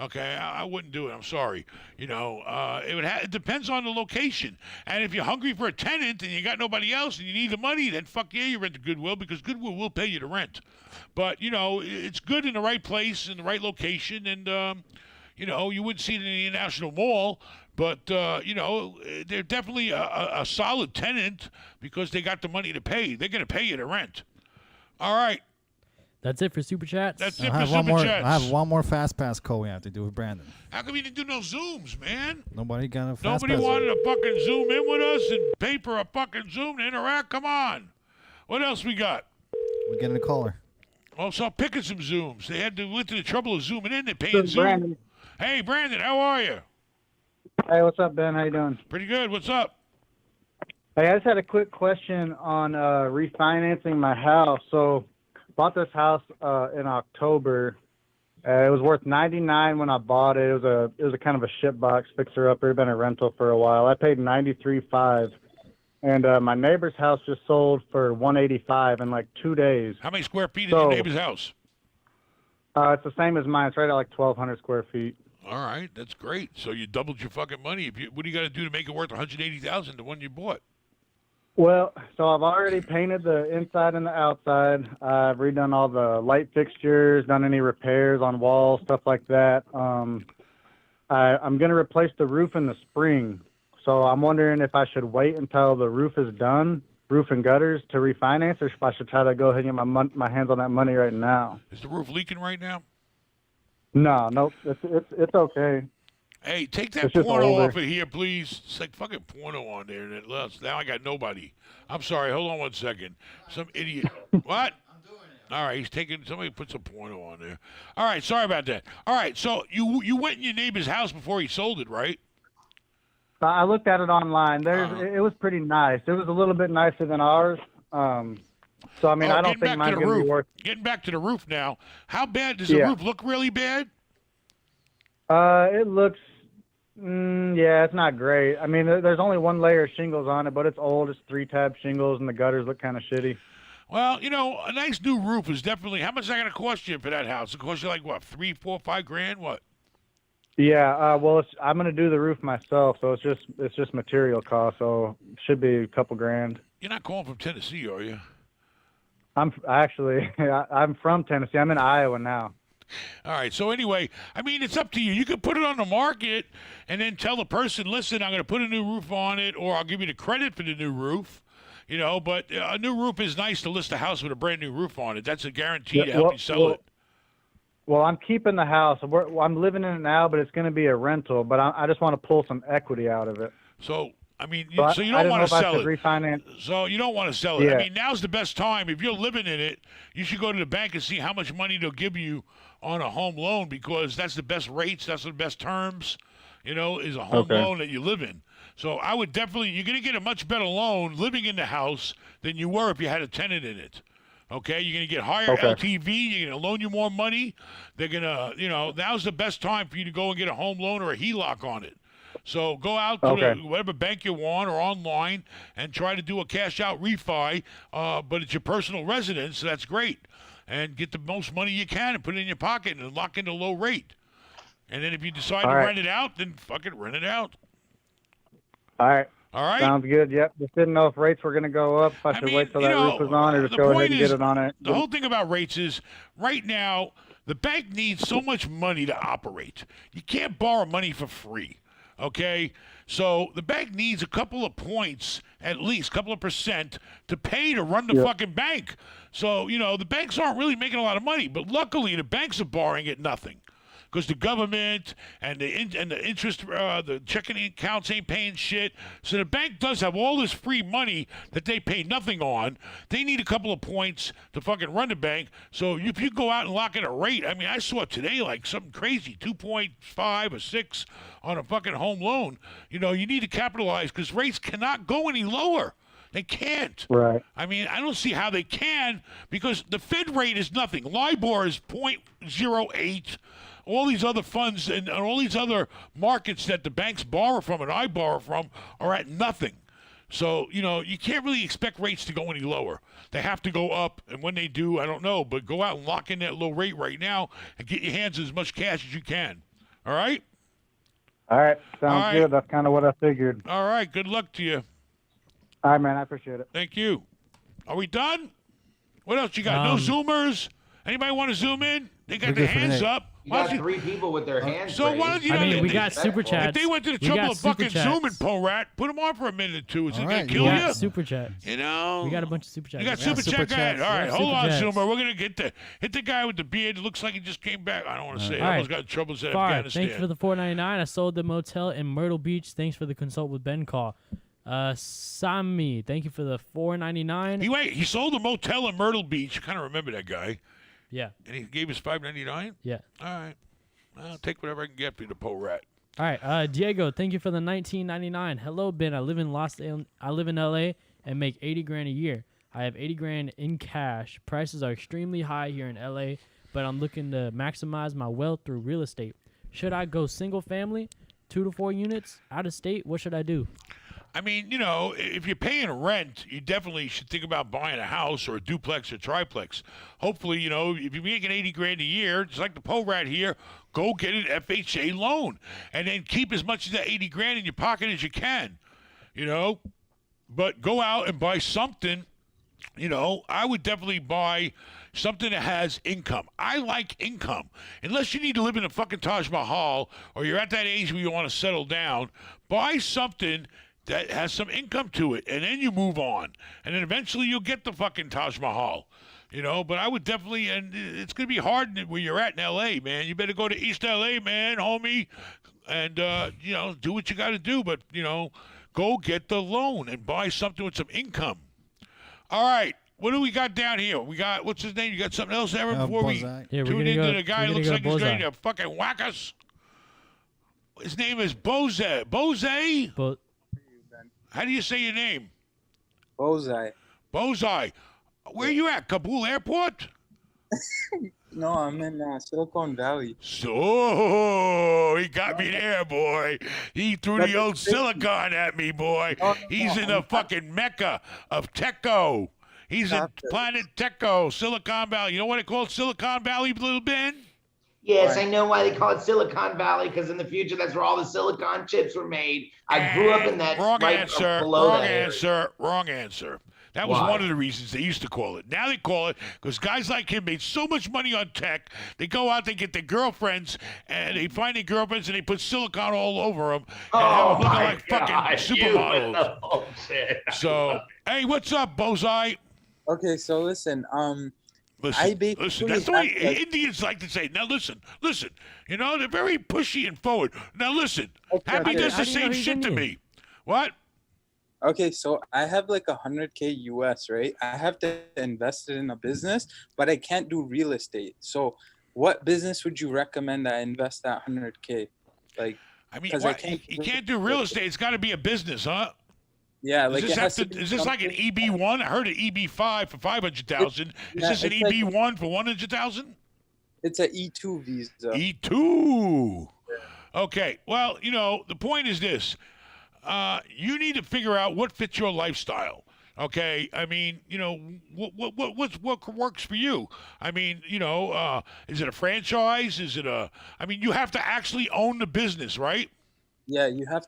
Okay, I wouldn't do it. I'm sorry. It depends on the location. And if you're hungry for a tenant and you got nobody else and you need the money, then fuck yeah, you rent the Goodwill because Goodwill will pay you the rent. But, it's good in the right place, in the right location, and, you wouldn't see it in the International Mall, but, they're definitely a solid tenant because they got the money to pay. They're going to pay you the rent. All right. That's it for Super Chats? That's it for Super Chats. I have one more Fast Pass code we have to do with Brandon. How come you didn't do no Zooms, man? Nobody got a Fast Nobody Pass. wanted to fucking Zoom in with us and pay for a fucking Zoom to interact? Come on. What else we got? We're getting a caller. Well, so I'm picking some Zooms. They went to the trouble of zooming in. They're paying Zoom. Brandon. Hey, Brandon, how are you? Hey, what's up, Ben? How you doing? Pretty good. What's up? Hey, I just had a quick question on refinancing my house. So, bought this house in October. It was worth $99 when I bought it. It was a kind of a shit box fixer upper. It had been a rental for a while. I paid $93.5, and my neighbor's house just sold for $185 in like 2 days. How many square feet in your neighbor's house? It's the same as mine. It's right at like 1,200 square feet. All right, that's great. So you doubled your fucking money. What do you got to do to make it worth $180,000? The one you bought. Well, so I've already painted the inside and the outside. I've redone all the light fixtures, done any repairs on walls, stuff like that. I'm going to replace the roof in the spring. So I'm wondering if I should wait until the roof is done, roof and gutters, to refinance, or if I should try to go ahead and get my hands on that money right now. Is the roof leaking right now? No, it's okay. Hey, take that porno off of here, please. It's like fucking porno on there. And now I got nobody. I'm sorry. Hold on 1 second. Some idiot. What? I'm doing it. All right, he's taking. Somebody put some porno on there. All right, sorry about that. All right, so you went in your neighbor's house before he sold it, right? I looked at it online. It was pretty nice. It was a little bit nicer than ours. So I mean, I don't think mine's gonna be worth. Getting back to the roof now. How bad does the roof look? Really bad? It looks. Yeah, it's not great. I mean, there's only one layer of shingles on it, but it's old. It's 3-tab shingles, and the gutters look kind of shitty. Well, a nice new roof is definitely. How much is that going to cost you for that house? It cost you like what, $3, $4, $5 grand? What? Yeah. Well, I'm going to do the roof myself, so it's just material cost. So it should be a couple grand. You're not calling from Tennessee, are you? I'm from Tennessee. I'm in Iowa now. All right. So anyway, I mean, it's up to you. You could put it on the market and then tell the person, listen, I'm going to put a new roof on it, or I'll give you the credit for the new roof. But a new roof is nice to list a house with a brand new roof on it. That's a guarantee to help you sell it. Well, I'm keeping the house. I'm living in it now, but it's going to be a rental. But I just want to pull some equity out of it. So, I mean, so you don't want to sell it. Refinance. So you don't want to sell it. Yeah. I mean, now's the best time. If you're living in it, you should go to the bank and see how much money they'll give you on a home loan, because that's the best rates, that's the best terms, is a home loan that you live in. So I would definitely, you're going to get a much better loan living in the house than you were if you had a tenant in it. Okay, you're going to get higher LTV, you're going to loan you more money. They're going to, now's the best time for you to go and get a home loan or a HELOC on it. So go out to whatever bank you want or online and try to do a cash out refi, but it's your personal residence, so that's great. And get the most money you can and put it in your pocket and lock in a low rate. And then if you decide to rent it out, then fucking rent it out. All right. All right. Sounds good. Yep. Just didn't know if rates were going to go up. If I should wait till that roof was on, or just go ahead and get it on it. The whole thing about rates is right now the bank needs so much money to operate. You can't borrow money for free. Okay, so the bank needs a couple of points, at least a couple of percent, to pay to run the fucking bank. So, the banks aren't really making a lot of money, but luckily the banks are borrowing at nothing. because the government and the interest, the checking accounts ain't paying shit. So the bank does have all this free money that they pay nothing on. They need a couple of points to fucking run the bank. So if you go out and lock in a rate, I mean, I saw today like something crazy, 2.5 or 6 on a fucking home loan. You know, you need to capitalize because rates cannot go any lower. They can't. Right. I mean, I don't see how they can because the Fed rate is nothing. LIBOR is 0.08. All these other funds and all these other markets that the banks borrow from and I borrow from are at nothing. So, you know, you can't really expect rates to go any lower. They have to go up, and when they do, I don't know. But go out and lock in that low rate right now and get your hands as much cash as you can. All right? All right. Sounds All right. good. That's kind of what I figured. All right. Good luck to you. All right, man. I appreciate it. Thank you. Are we done? What else you got? No Zoomers? Anybody want to zoom in? They got their hands up. You got 3 people with their hands So raised. why don't you? I mean, we got Respectful. super chats. If they went to the We trouble got of fucking super chats. zooming, Porat, put them on for a minute or two. Is it All gonna right, kill We you? got super chats. You know, We got a bunch of super chats. You got Yeah, super super chat. Go ahead. chats. All right, Yeah, hold super on, chats. Zoomer. We're gonna hit the guy with the beard. It looks like he just came back. I don't want to say it. All I right. almost got in trouble in Far, Afghanistan. thanks for the $4.99. I sold the motel in Myrtle Beach. Thanks for the consult with Ben call. Sami, thank you for the $4.99. He sold a motel in Myrtle Beach. I kind of remember that guy. Yeah, And he gave us $5.99. yeah. All right, I'll take whatever I can get for you, the Porat. All right, Diego, thank you for the $19.99. Hello, Ben. I live in LA and make 80 grand a year. I have 80 grand in cash. Prices are extremely high here in LA, but I'm looking to maximize my wealth through real estate. Should I go single family, 2 to 4 units, out of state? What should I do? I mean, you know, if you're paying rent, you definitely should think about buying a house or a duplex or triplex. Hopefully, you know, if you're making 80 grand a year, just like the Porat here, go get an FHA loan and then keep as much of that 80 grand in your pocket as you can, you know. But go out and buy something, you know. I would definitely buy something that has income. I like income. Unless you need to live in a fucking Taj Mahal or you're at that age where you want to settle down, buy something that has some income to it, and then you move on. And then eventually you'll get the fucking Taj Mahal, you know. But I would definitely, and it's going to be hard where you're at in L.A., man. You better go to East L.A., man, homie, and, you know, do what you got to do. But, you know, go get the loan and buy something with some income. All right. What do we got down here? We got, what's his name? You got something else, Evan, before we Bullseye. Yeah, we're tune gonna into go- the guy we're who gonna looks go like he's ready Bullseye. to fucking whack us? His name is Bose. Bose? But How do you say your name? Bozai. Bozai. Where you at? Kabul Airport? No, I'm in Silicon Valley. So he got me there, boy. He threw the old silicon at me, boy. He's in the fucking mecca of Techo. He's in Planet Techo, Silicon Valley. You know what it called Silicon Valley, little Ben? Yes, I know why they call it Silicon Valley, because in the future, that's where all the silicon chips were made. I grew up in that. Wrong right answer. below Wrong that area. answer. Wrong answer. That was Why? one of the reasons they used to call it. Now they call it because guys like him made so much money on tech. They go out, they get their girlfriends, and they find their girlfriends, and they put silicon all over them and have them looking like fucking supermodels. Bullshit. So, hey, what's up, Bozai? Okay, so listen, Listen, that's the way Indians like to say. Now listen. You know, they're very pushy and forward. Now listen, Happy okay. does How the do you know same he's shit to Indian? me. What? Okay, so I have like 100K US, right? I have to invest it in a business, but I can't do real estate. So what business would you recommend that I invest that 100K? Like, I mean, 'cause what, you can't do real estate. It's got to be a business, huh? yeah, Does like this, it have has to, to be is this like an something- EB1? I heard an EB5 for 500,000. Is Yeah, this an it's like- EB1 for 100,000? It's a E2 visa. E2. Okay. Well, you know, the point is this. You need to figure out what fits your lifestyle. Okay. I mean, you know, what works for you? I mean, you know, is it a franchise? Is it I mean, you have to actually own the business, right? Yeah, you have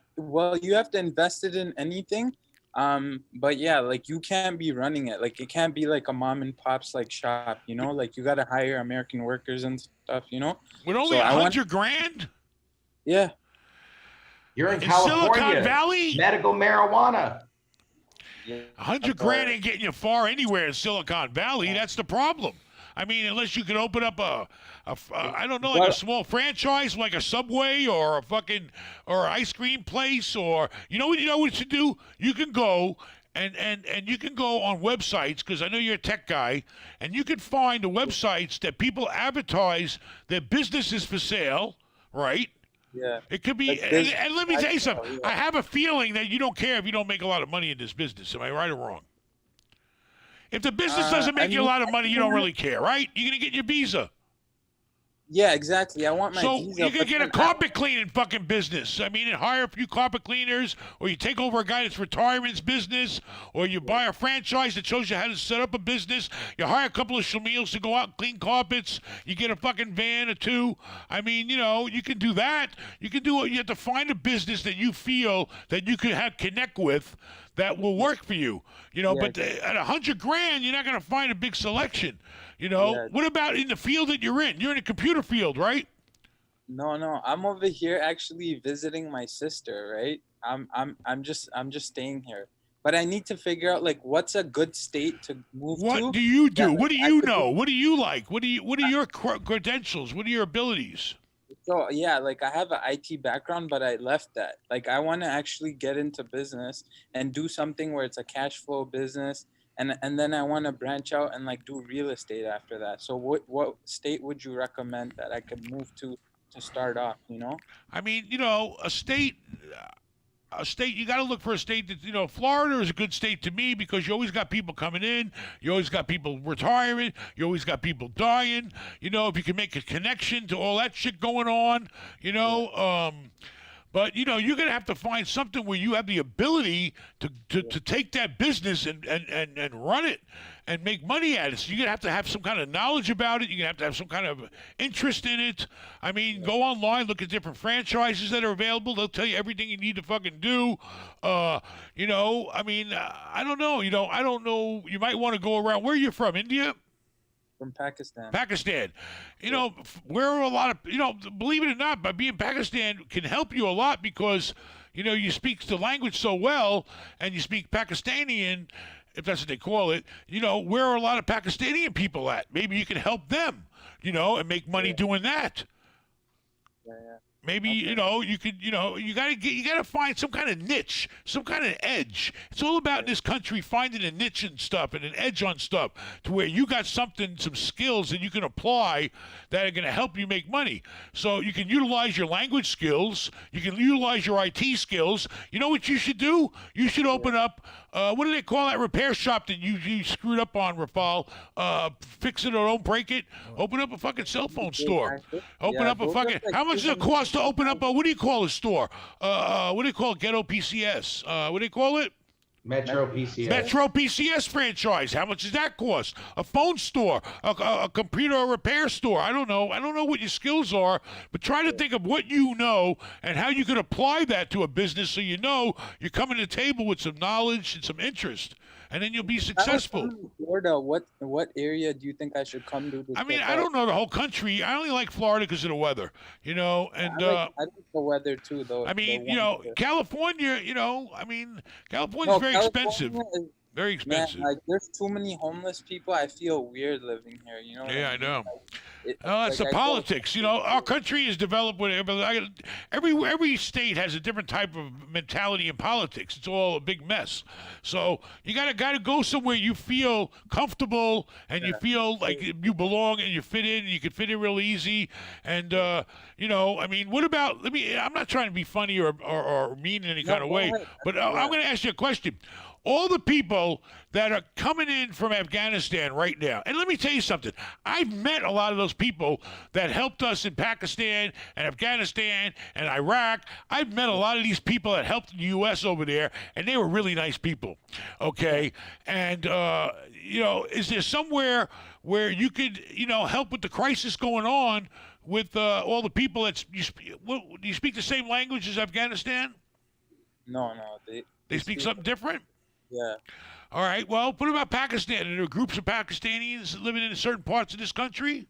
to invest it in anything. But yeah, like you can't be running it. Like it can't be like a mom and pop's like shop, you know? Like you got to hire American workers and stuff, you know? With only So I want- $100,000? Yeah. You're in In California. Silicon Valley? Medical marijuana. $100,000 ain't getting you far anywhere in Silicon Valley. That's the problem. I mean, unless you could open up I don't know, like Well- a small franchise, like a Subway or a fucking or ice cream place, or you know what you should do? You can go. And you can go on websites, because I know you're a tech guy, and you can find the websites that people advertise their businesses for sale, right? Yeah. It could be, Like this- and let me tell you I- something. yeah. I have a feeling that you don't care if you don't make a lot of money in this business. Am I right or wrong? If the business doesn't make you a lot of money, you don't really care, right? You're gonna get your visa. Yeah, exactly. I want my So visa. you could but get a then carpet cleaning fucking business. I mean, and hire a few carpet cleaners, or you take over a guy that's retirement's business, or you buy a franchise that shows you how to set up a business. You hire a couple of shlemiels to go out and clean carpets. You get a fucking van or two. I mean, you can do that. You can do it. You have to find a business that you feel that you can connect with that will work for you. Yeah. But at $100,000, you're not going to find a big selection. What about in the field that you're in? You're in a computer field, right? No, I'm over here actually visiting my sister, right? I'm just staying here. But I need to figure out like what's a good state to move to. What do you do? Yeah, What do like, I you could know? do- What do you like? What are your credentials? What are your abilities? So yeah, like I have an IT background, but I left that. Like I want to actually get into business and do something where it's a cash flow business, and then I want to branch out and like do real estate after that. So what state would you recommend that I could move to start off? I mean, a state. You got to look for a state that, Florida is a good state to me because you always got people coming in. You always got people retiring. You always got people dying. If you can make a connection to all that shit going on, but you're gonna have to find something where you have the ability to take that business and run it and make money at it. So you're gonna have to have some kind of knowledge about it. You're gonna have to have some kind of interest in it. I mean, go online, look at different franchises that are available. They'll tell you everything you need to fucking do. I mean, I don't know. I don't know. You might want to go around. Where are you from? India? From Pakistan. Pakistan. Where are a lot of, believe it or not, by being Pakistan can help you a lot because, you speak the language so well and you speak Pakistani, if that's what they call it, where are a lot of Pakistani people at? Maybe you can help them, and make money doing that. Yeah. Maybe you could you gotta find some kind of niche, some kind of edge. It's all about in this country finding a niche and stuff and an edge on stuff to where you got some skills that you can apply that are gonna help you make money. So you can utilize your language skills, you can utilize your IT skills. You know what you should do? You should open up what do they call that repair shop that you screwed up on, Rafal? Fix it or don't break it. Open up a fucking cell phone store. Open up a fucking. How much does it cost to open up a? What do you call a store? What do you call it? Ghetto PCS? What do you call it? Metro PCS. Metro PCS franchise. How much does that cost? A phone store, a computer repair store. I don't know. I don't know what your skills are, but try to think of what you know and how you could apply that to a business so you're coming to the table with some knowledge and some interest, and then you'll be successful. I was from Florida. What area do you think I should come to? I mean, I don't know the whole country. I only like Florida because of the weather, and I like the weather too, though. I mean, California. I mean, California's very expensive. Very expensive. Man, like there's too many homeless people. I feel weird living here. Yeah, I know. It's That's the politics. Our country is developed with every state has a different type of mentality in politics. It's all a big mess. So you gotta go somewhere you feel comfortable and you feel like you belong and you fit in and you can fit in real easy. And I mean, what about? I'm not trying to be funny or mean in any kind of way, but I'm going to ask you a question. All the people that are coming in from Afghanistan right now, and let me tell you something. I've met a lot of those people that helped us in Pakistan and Afghanistan and Iraq. I've met a lot of these people that helped the U.S. over there, and they were really nice people, okay? And, is there somewhere where you could, help with the crisis going on with all the people do you speak the same language as Afghanistan? No. They speak something different? Yeah. All right. Well, what about Pakistan? Are there groups of Pakistanis living in certain parts of this country?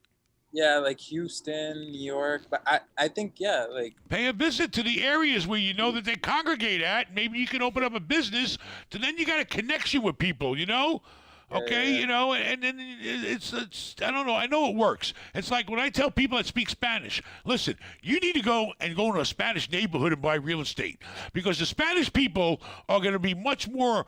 Yeah, like Houston, New York. But I think, like... Pay a visit to the areas where you know that they congregate at. Maybe you can open up a business. So then you got a connection with people, Okay, yeah. you know, and then it's I don't know. I know it works. It's like when I tell people that speak Spanish, listen, you need to go into a Spanish neighborhood and buy real estate because the Spanish people are going to be much more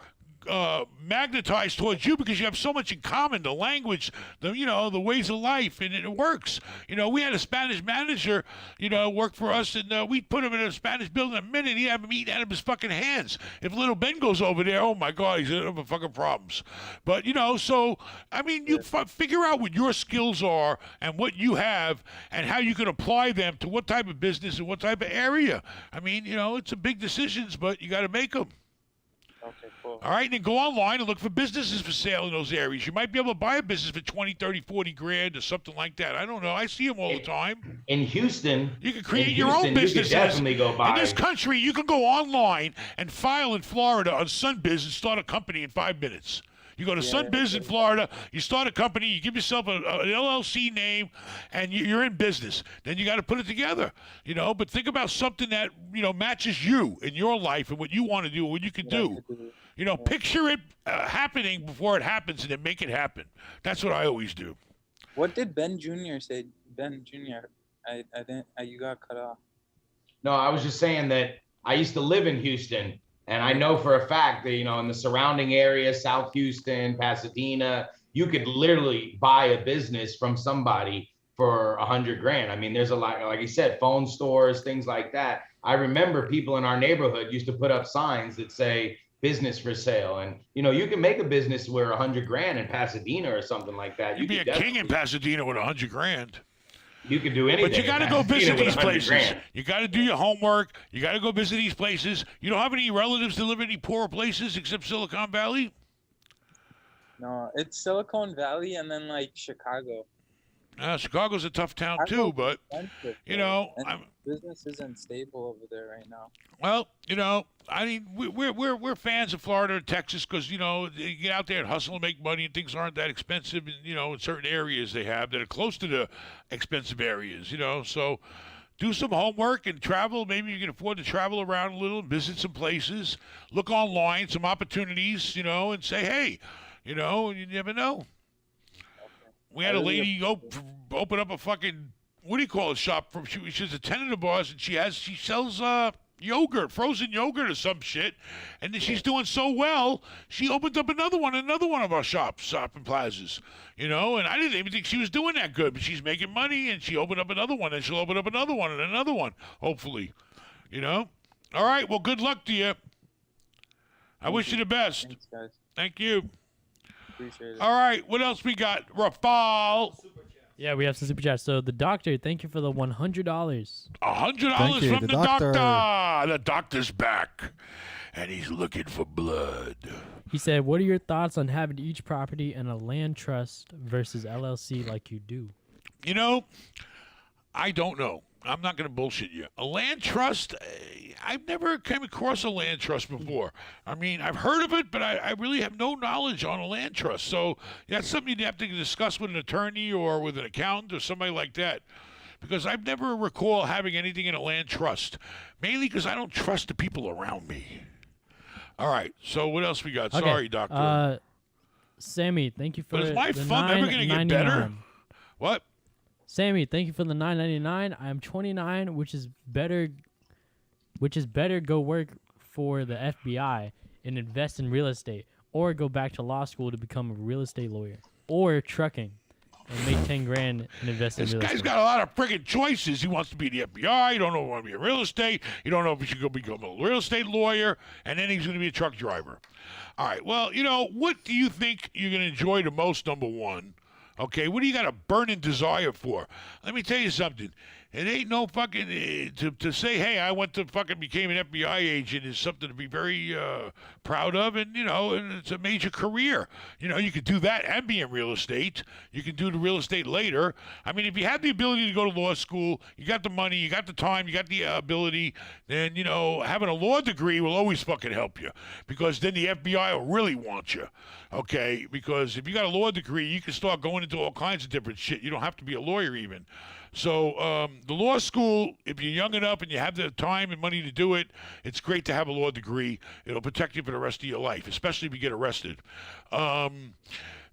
magnetized towards you because you have so much in common, the language, the ways of life, and it works. We had a Spanish manager, work for us, and we'd put him in a Spanish building in a minute. He'd have him eating out of his fucking hands. If little Ben goes over there, oh my God, he's gonna have fucking problems. But so I mean, you figure out what your skills are and what you have and how you can apply them to what type of business and what type of area. I mean, it's a big decisions, but you got to make them. Okay, cool. All right, and then go online and look for businesses for sale in those areas. You might be able to buy a business for 20, 30, 40 grand or something like that. I don't know. I see them all the time. In Houston, you can create your own business. You could definitely go buy. In this country, you can go online and file in Florida on SunBiz and start a company in 5 minutes. You go to SunBiz in Florida, you start a company, you give yourself an LLC name, and you're in business. Then you got to put it together, But think about something that, matches you in your life and what you want to do and what you can do. Picture it happening before it happens and then make it happen. That's what I always do. What did Ben Jr. say? Ben Jr., I didn't, you got cut off. No, I was just saying that I used to live in Houston. And I know for a fact that, in the surrounding area, South Houston, Pasadena, you could literally buy a business from somebody for $100 grand. I mean, there's a lot, like you said, phone stores, things like that. I remember people in our neighborhood used to put up signs that say business for sale. And, you can make a business where $100 grand in Pasadena or something like that. You'd be a king in Pasadena with $100 grand. You can do anything. But you got to go visit these places. Grand. You got to do your homework. You got to go visit these places. You don't have any relatives that live in any poorer places except Silicon Valley? No, it's Silicon Valley and then like Chicago. Chicago's a tough town too, but business isn't stable over there right now. Well, I mean, we're fans of Florida and Texas because you get out there and hustle and make money, and things aren't that expensive. And in certain areas they have that are close to the expensive areas. So do some homework and travel. Maybe you can afford to travel around a little and visit some places. Look online, some opportunities. And say, hey, you never know. We had a lady open up a fucking, what do you call it, shop? She's a tenant of ours, and she sells yogurt, frozen yogurt or some shit. And then she's doing so well, she opened up another one of our shopping plazas. And I didn't even think she was doing that good, but she's making money, and she opened up another one, and she'll open up another one and another one, hopefully. All right, well, good luck to you. I wish you the best. Thanks, guys. Thank you. Appreciate it. All right, what else we got? Rafal. Yeah, we have some super chats. So the doctor, thank you for the $100. $100 from the doctor. The doctor's back, and he's looking for blood. He said, what are your thoughts on having each property in a land trust versus LLC like you do? I don't know. I'm not going to bullshit you. A land trust, I've never came across a land trust before. I mean, I've heard of it, but I really have no knowledge on a land trust. So that's something you'd have to discuss with an attorney or with an accountant or somebody like that. Because I've never recall having anything in a land trust. Mainly because I don't trust the people around me. All right, so what else we got? Okay. Sorry, doctor. Sammy, thank you for but is my the fun ever going to get better? What? Sammy, thank you for the $9.99. I am 29, which is better. Go work for the FBI and invest in real estate, or go back to law school to become a real estate lawyer, or trucking and make 10 grand and invest in real estate. This guy's got a lot of friggin' choices. He wants to be the FBI. You don't know if he wants to be in real estate. You don't know if he should go become a real estate lawyer, and then he's going to be a truck driver. All right. Well, what do you think you're going to enjoy the most? Number one. Okay, what do you got a burning desire for? Let me tell you something. It ain't no fucking to say, hey, I went to fucking became an FBI agent is something to be very proud of, and and it's a major career. You could do that and be in real estate. You can do the real estate later. I mean, if you have the ability to go to law school, you got the money, you got the time, you got the ability, then having a law degree will always fucking help you, because then the FBI will really want you. Okay, because if you got a law degree, you can start going into all kinds of different shit. You don't have to be a lawyer even. So the law school, if you're young enough and you have the time and money to do it, it's great to have a law degree. It'll protect you for the rest of your life, especially if you get arrested.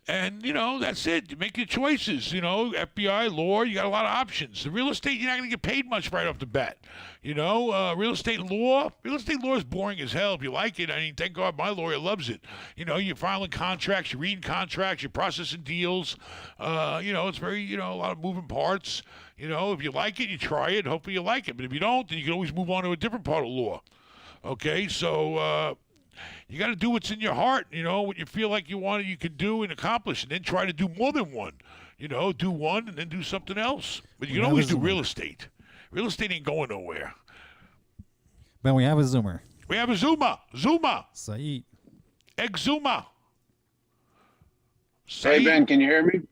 And, that's it. You make your choices. FBI, law, you got a lot of options. The real estate, you're not going to get paid much right off the bat. Real estate law is boring as hell if you like it. I mean, thank God my lawyer loves it. You're filing contracts, you're reading contracts, you're processing deals. It's very, a lot of moving parts. If you like it, you try it. Hopefully you like it. But if you don't, then you can always move on to a different part of law. Okay, so you got to do what's in your heart, what you feel like you can do and accomplish, and then try to do more than one. Do one and then do something else. But you can always do real estate. Real estate ain't going nowhere. Ben, we have a Zoomer. We have a Zuma. Saeed. Exuma. Hey, Ben, can you hear me?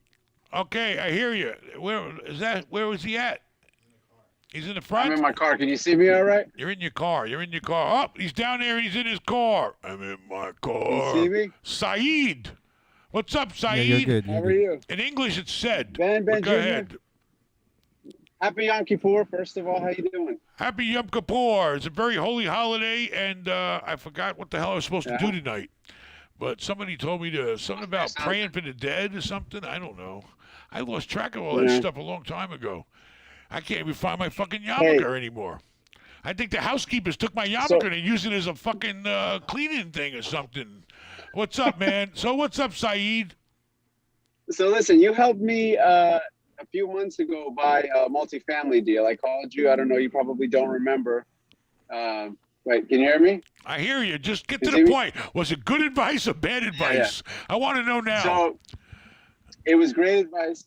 Okay, I hear you. Where was he at? He's in the front? I'm in my car. Can you see me all right? You're in your car. Oh, he's down there. He's in his car. I'm in my car. Can you see me? Saeed. What's up, Saeed? Yeah, you're good. How are you? In English, it's said. Ben Go Jr. ahead. Happy Yom Kippur, first of all. How you doing? Happy Yom Kippur. It's a very holy holiday, and I forgot what the hell I was supposed to do tonight. But somebody told me something about praying for the dead or something. I don't know. I lost track of all that stuff a long time ago. I can't even find my fucking yarmulke anymore. I think the housekeepers took my yarmulke and used it as a fucking cleaning thing or something. What's up, man? So what's up, Saeed? So listen, you helped me a few months ago buy a multifamily deal. I called you. I don't know. You probably don't remember. Wait, can you hear me? I hear you. Just get to the point. Was it good advice or bad advice? I want to know now. So it was great advice.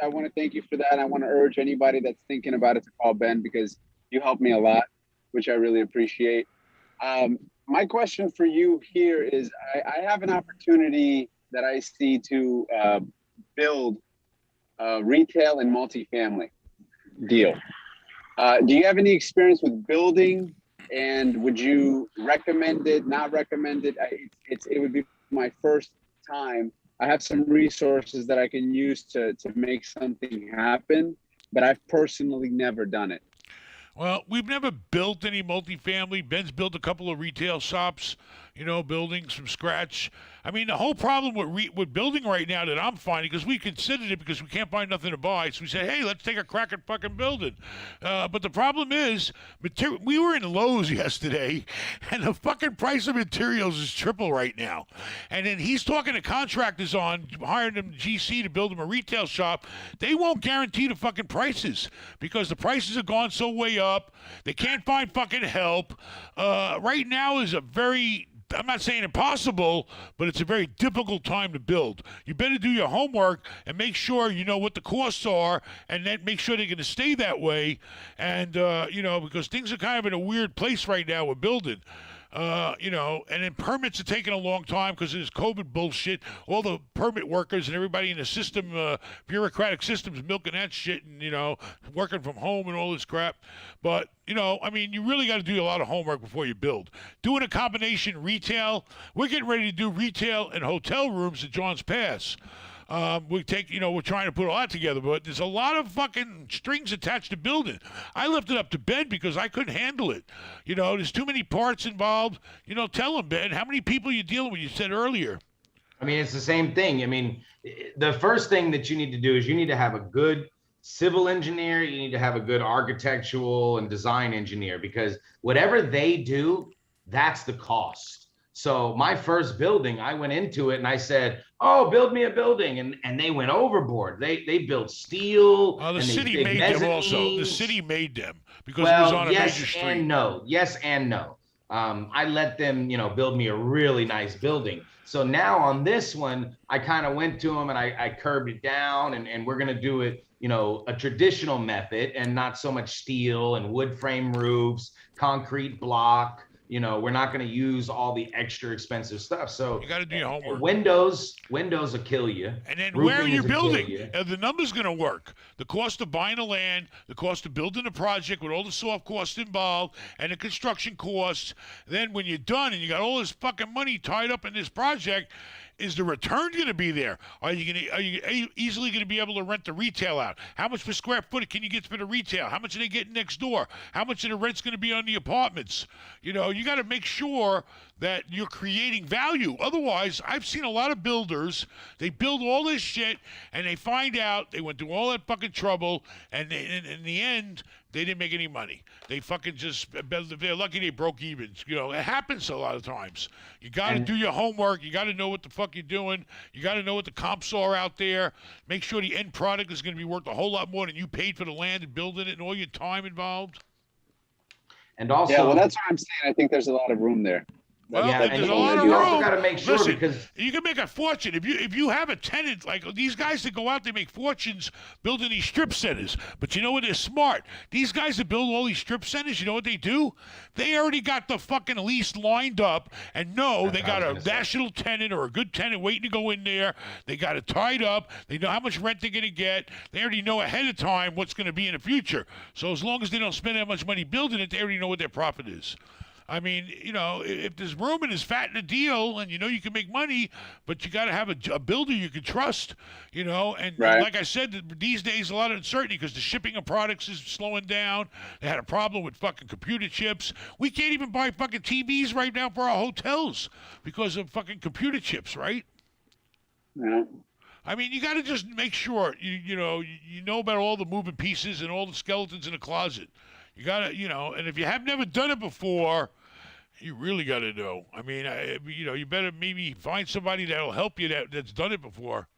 I want to thank you for that. And I want to urge anybody that's thinking about it to call Ben because you helped me a lot, which I really appreciate. My question for you here is I have an opportunity that I see to build a retail and multifamily deal. Do you have any experience with building, and would you recommend it, not recommend it? It would be my first time. I have some resources that I can use to make something happen, but I've personally never done it. Well, we've never built any multifamily. Ben's built a couple of retail shops, buildings from scratch. I mean, the whole problem with building right now that I'm finding, because we considered it because we can't find nothing to buy, so we said, hey, let's take a crack at fucking building. But the problem is, we were in Lowe's yesterday, and the fucking price of materials is triple right now. And then he's talking to contractors on hiring them GC to build them a retail shop. They won't guarantee the fucking prices because the prices have gone so way up. They can't find fucking help. Right now is I'm not saying impossible, but it's a very difficult time to build. You better do your homework and make sure you know what the costs are, and then make sure they're going to stay that way. And, because things are kind of in a weird place right now with building. And then permits are taking a long time because of this COVID bullshit. All the permit workers and everybody in the system, bureaucratic systems milking that shit and, working from home and all this crap. But, you really got to do a lot of homework before you build. Doing a combination retail, we're getting ready to do retail and hotel rooms at John's Pass. We're trying to put all that together, but there's a lot of fucking strings attached to building. I left it up to Ben because I couldn't handle it. There's too many parts involved. Tell him, Ben, how many people you dealing with? You said earlier. I mean, it's the same thing. I mean, the first thing that you need to do is you need to have a good civil engineer. You need to have a good architectural and design engineer, because whatever they do, that's the cost. So my first building, I went into it and I said, oh, build me a building. And they went overboard. They built steel. The city made them also. The city made them because it was on a major yes street. And no. Yes and no. I let them, build me a really nice building. So now on this one, I kind of went to them and I curbed it down and we're going to do it, a traditional method and not so much steel and wood frame roofs, concrete block. We're not going to use all the extra expensive stuff. So you got to do your homework. Windows will kill you. And then where are you building? The numbers going to work. The cost of buying the land, the cost of building the project with all the soft costs involved, and the construction costs. Then when you're done and you got all this fucking money tied up in this project, is the return going to be there? Are you easily going to be able to rent the retail out? How much per square foot can you get for the retail? How much are they getting next door? How much of the rent's going to be on the apartments? You know, you got to make sure that you're creating value. Otherwise, I've seen a lot of builders, they build all this shit and they find out they went through all that fucking trouble and in the end, they didn't make any money. They fucking just, they're lucky they broke even. You know, it happens a lot of times. You got to do your homework. You got to know what the fuck you're doing. You got to know what the comps are out there. Make sure the end product is going to be worth a whole lot more than you paid for the land and building it and all your time involved. And also, yeah, well, that's what I'm saying. I think there's a lot of room there. Well, yeah, there's and a lot of you room. also got to make sure Listen, because you can make a fortune if you have a tenant like these guys that go out. They make fortunes building these strip centers. But you know what? They're smart. These guys that build all these strip centers, you know what they do? They already got the fucking lease lined up and know they got a national tenant or a good tenant waiting to go in there. They got it tied up. They know how much rent they're going to get. They already know ahead of time what's going to be in the future. So as long as they don't spend that much money building it, they already know what their profit is. I mean, you know, if there's room and it's fat in the deal and you know you can make money, but you got to have a builder you can trust, you know. And like I said, these days, a lot of uncertainty because the shipping of products is slowing down. They had a problem with fucking computer chips. We can't even buy fucking TVs right now for our hotels because of fucking computer chips, right? Yeah. I mean, you got to just make sure, you know about all the moving pieces and all the skeletons in the closet. You got to, you know, and if you have never done it before, you really got to know. I mean, you know, you better maybe find somebody that'll help you that's done it before.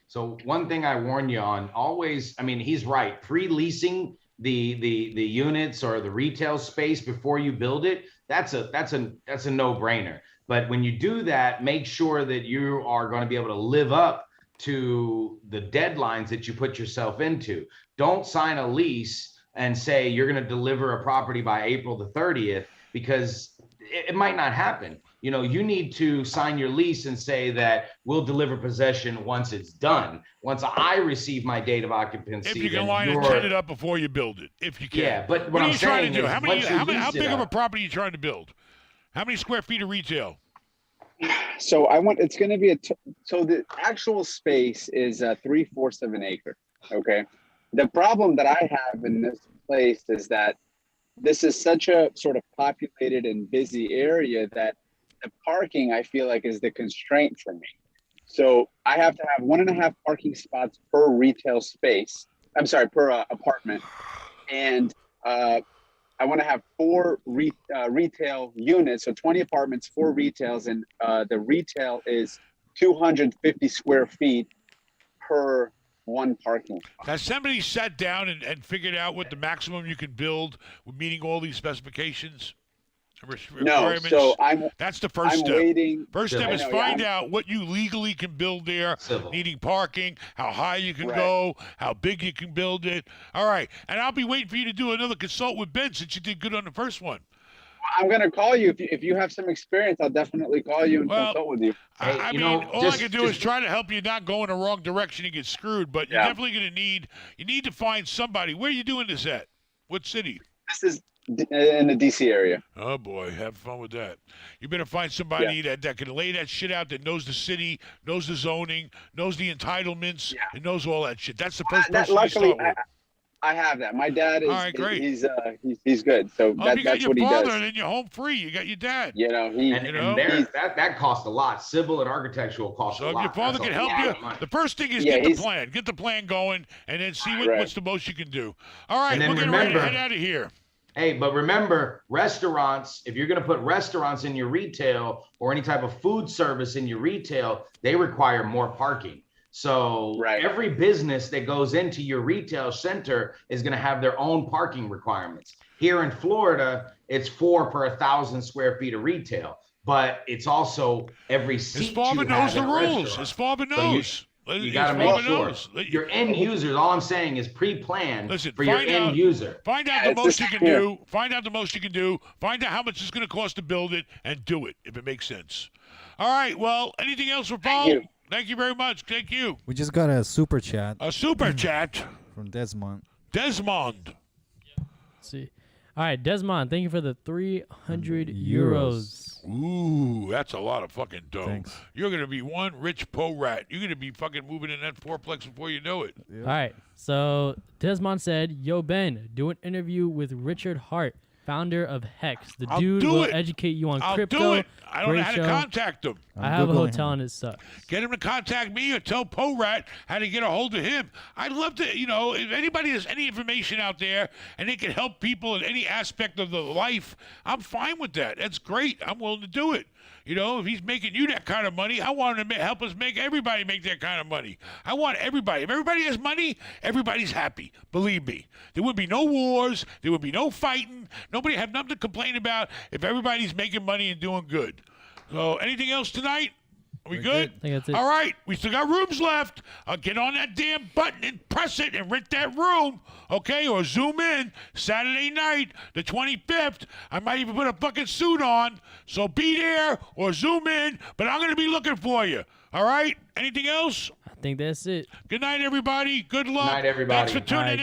So one thing I warn you on, always, I mean, he's right. Pre-leasing the units or the retail space before you build it, that's a no-brainer. But when you do that, make sure that you are going to be able to live up to the deadlines that you put yourself into. Don't sign a lease and say you're going to deliver a property by April the 30th because it might not happen. You know, you need to sign your lease and say that we'll deliver possession once it's done. Once I receive my date of occupancy. If you can line a tenant up before you build it, if you can. Yeah, but what I'm are you trying to do? saying How big of a property are you trying to build? How many square feet of retail? So it's going to be so the actual space is 3/4 of an acre. Okay. The problem that I have in this place is that this is such a sort of populated and busy area that the parking, I feel like, is the constraint for me. So I have to have 1.5 parking spots per retail space. I'm sorry, per apartment. And I want to have 4 retail units. So 20 apartments, 4 retails. And the retail is 250 square feet per 1 parking spot. Has somebody sat down and figured out what the maximum you can build with meeting all these specifications? No, so that's the first step. Waiting. First step is find out what you legally can build there, needing parking, how high you can go, how big you can build it. All right, and I'll be waiting for you to do another consult with Ben since you did good on the first one. I'm going to call you. If you have some experience, I'll definitely call you and consult with you. I mean, all I can do is try to help you not go in the wrong direction and get screwed, but you're definitely going to need to find somebody. Where are you doing this at? What city? This is in the D.C. area. Oh, boy. Have fun with that. You better find somebody that can lay that shit out, that knows the city, knows the zoning, knows the entitlements, and knows all that shit. That's the first person you start with. I have that. My dad is. All right, great. He's good. So you got that's your what he father, does. then you're home free. You got your dad. You know, that costs a lot. Civil and architectural costs a lot. So if your father can help you, the first thing is get the plan going, and then see what's the most you can do. All right, we're getting ready to head out of here. Hey, but remember, restaurants, if you're going to put restaurants in your retail or any type of food service in your retail, they require more parking. So every business that goes into your retail center is going to have their own parking requirements. Here in Florida, it's 4 per 1,000 square feet of retail, but it's also every seat you have in a restaurant. His father knows. You got to make sure your end users. All I'm saying is pre-planned for your end user. Find out the most you can do. Find out the most you can do. Find out how much it's going to cost to build it, and do it if it makes sense. All right. Well, anything else for Paul? Thank you very much. Thank you. We just got a super chat. A super chat from Desmond. Desmond. Let's see. All right, Desmond, thank you for the 300 euros. Ooh, that's a lot of fucking dough. Thanks. You're going to be one rich po rat. You're going to be fucking moving in that fourplex before you know it. All right, so Desmond said, "Yo, Ben, do an interview with Richard Hart, founder of Hex. The I'll dude do will it. educate you on I'll crypto. do it. I don't know Great how show. to contact him. I have a Googling hotel him. and it sucks. Get him to contact me or tell Po Rat how to get a hold of him. I'd love to, if anybody has any information out there and it can help people in any aspect of the life, I'm fine with that. That's great. I'm willing to do it. If he's making you that kind of money, I want him to help us make everybody make that kind of money. I want everybody. If everybody has money, everybody's happy. Believe me. There would be no wars. There would be no fighting. Nobody have nothing to complain about if everybody's making money and doing good. So anything else tonight? Are we good? I think that's it. All right. We still got rooms left. Get on that damn button and press it and rent that room, okay? Or zoom in Saturday night, the 25th. I might even put a fucking suit on. So be there or zoom in, but I'm going to be looking for you. All right? Anything else? I think that's it. Good night, everybody. Good luck. Night, everybody. Thanks for tuning All right, in.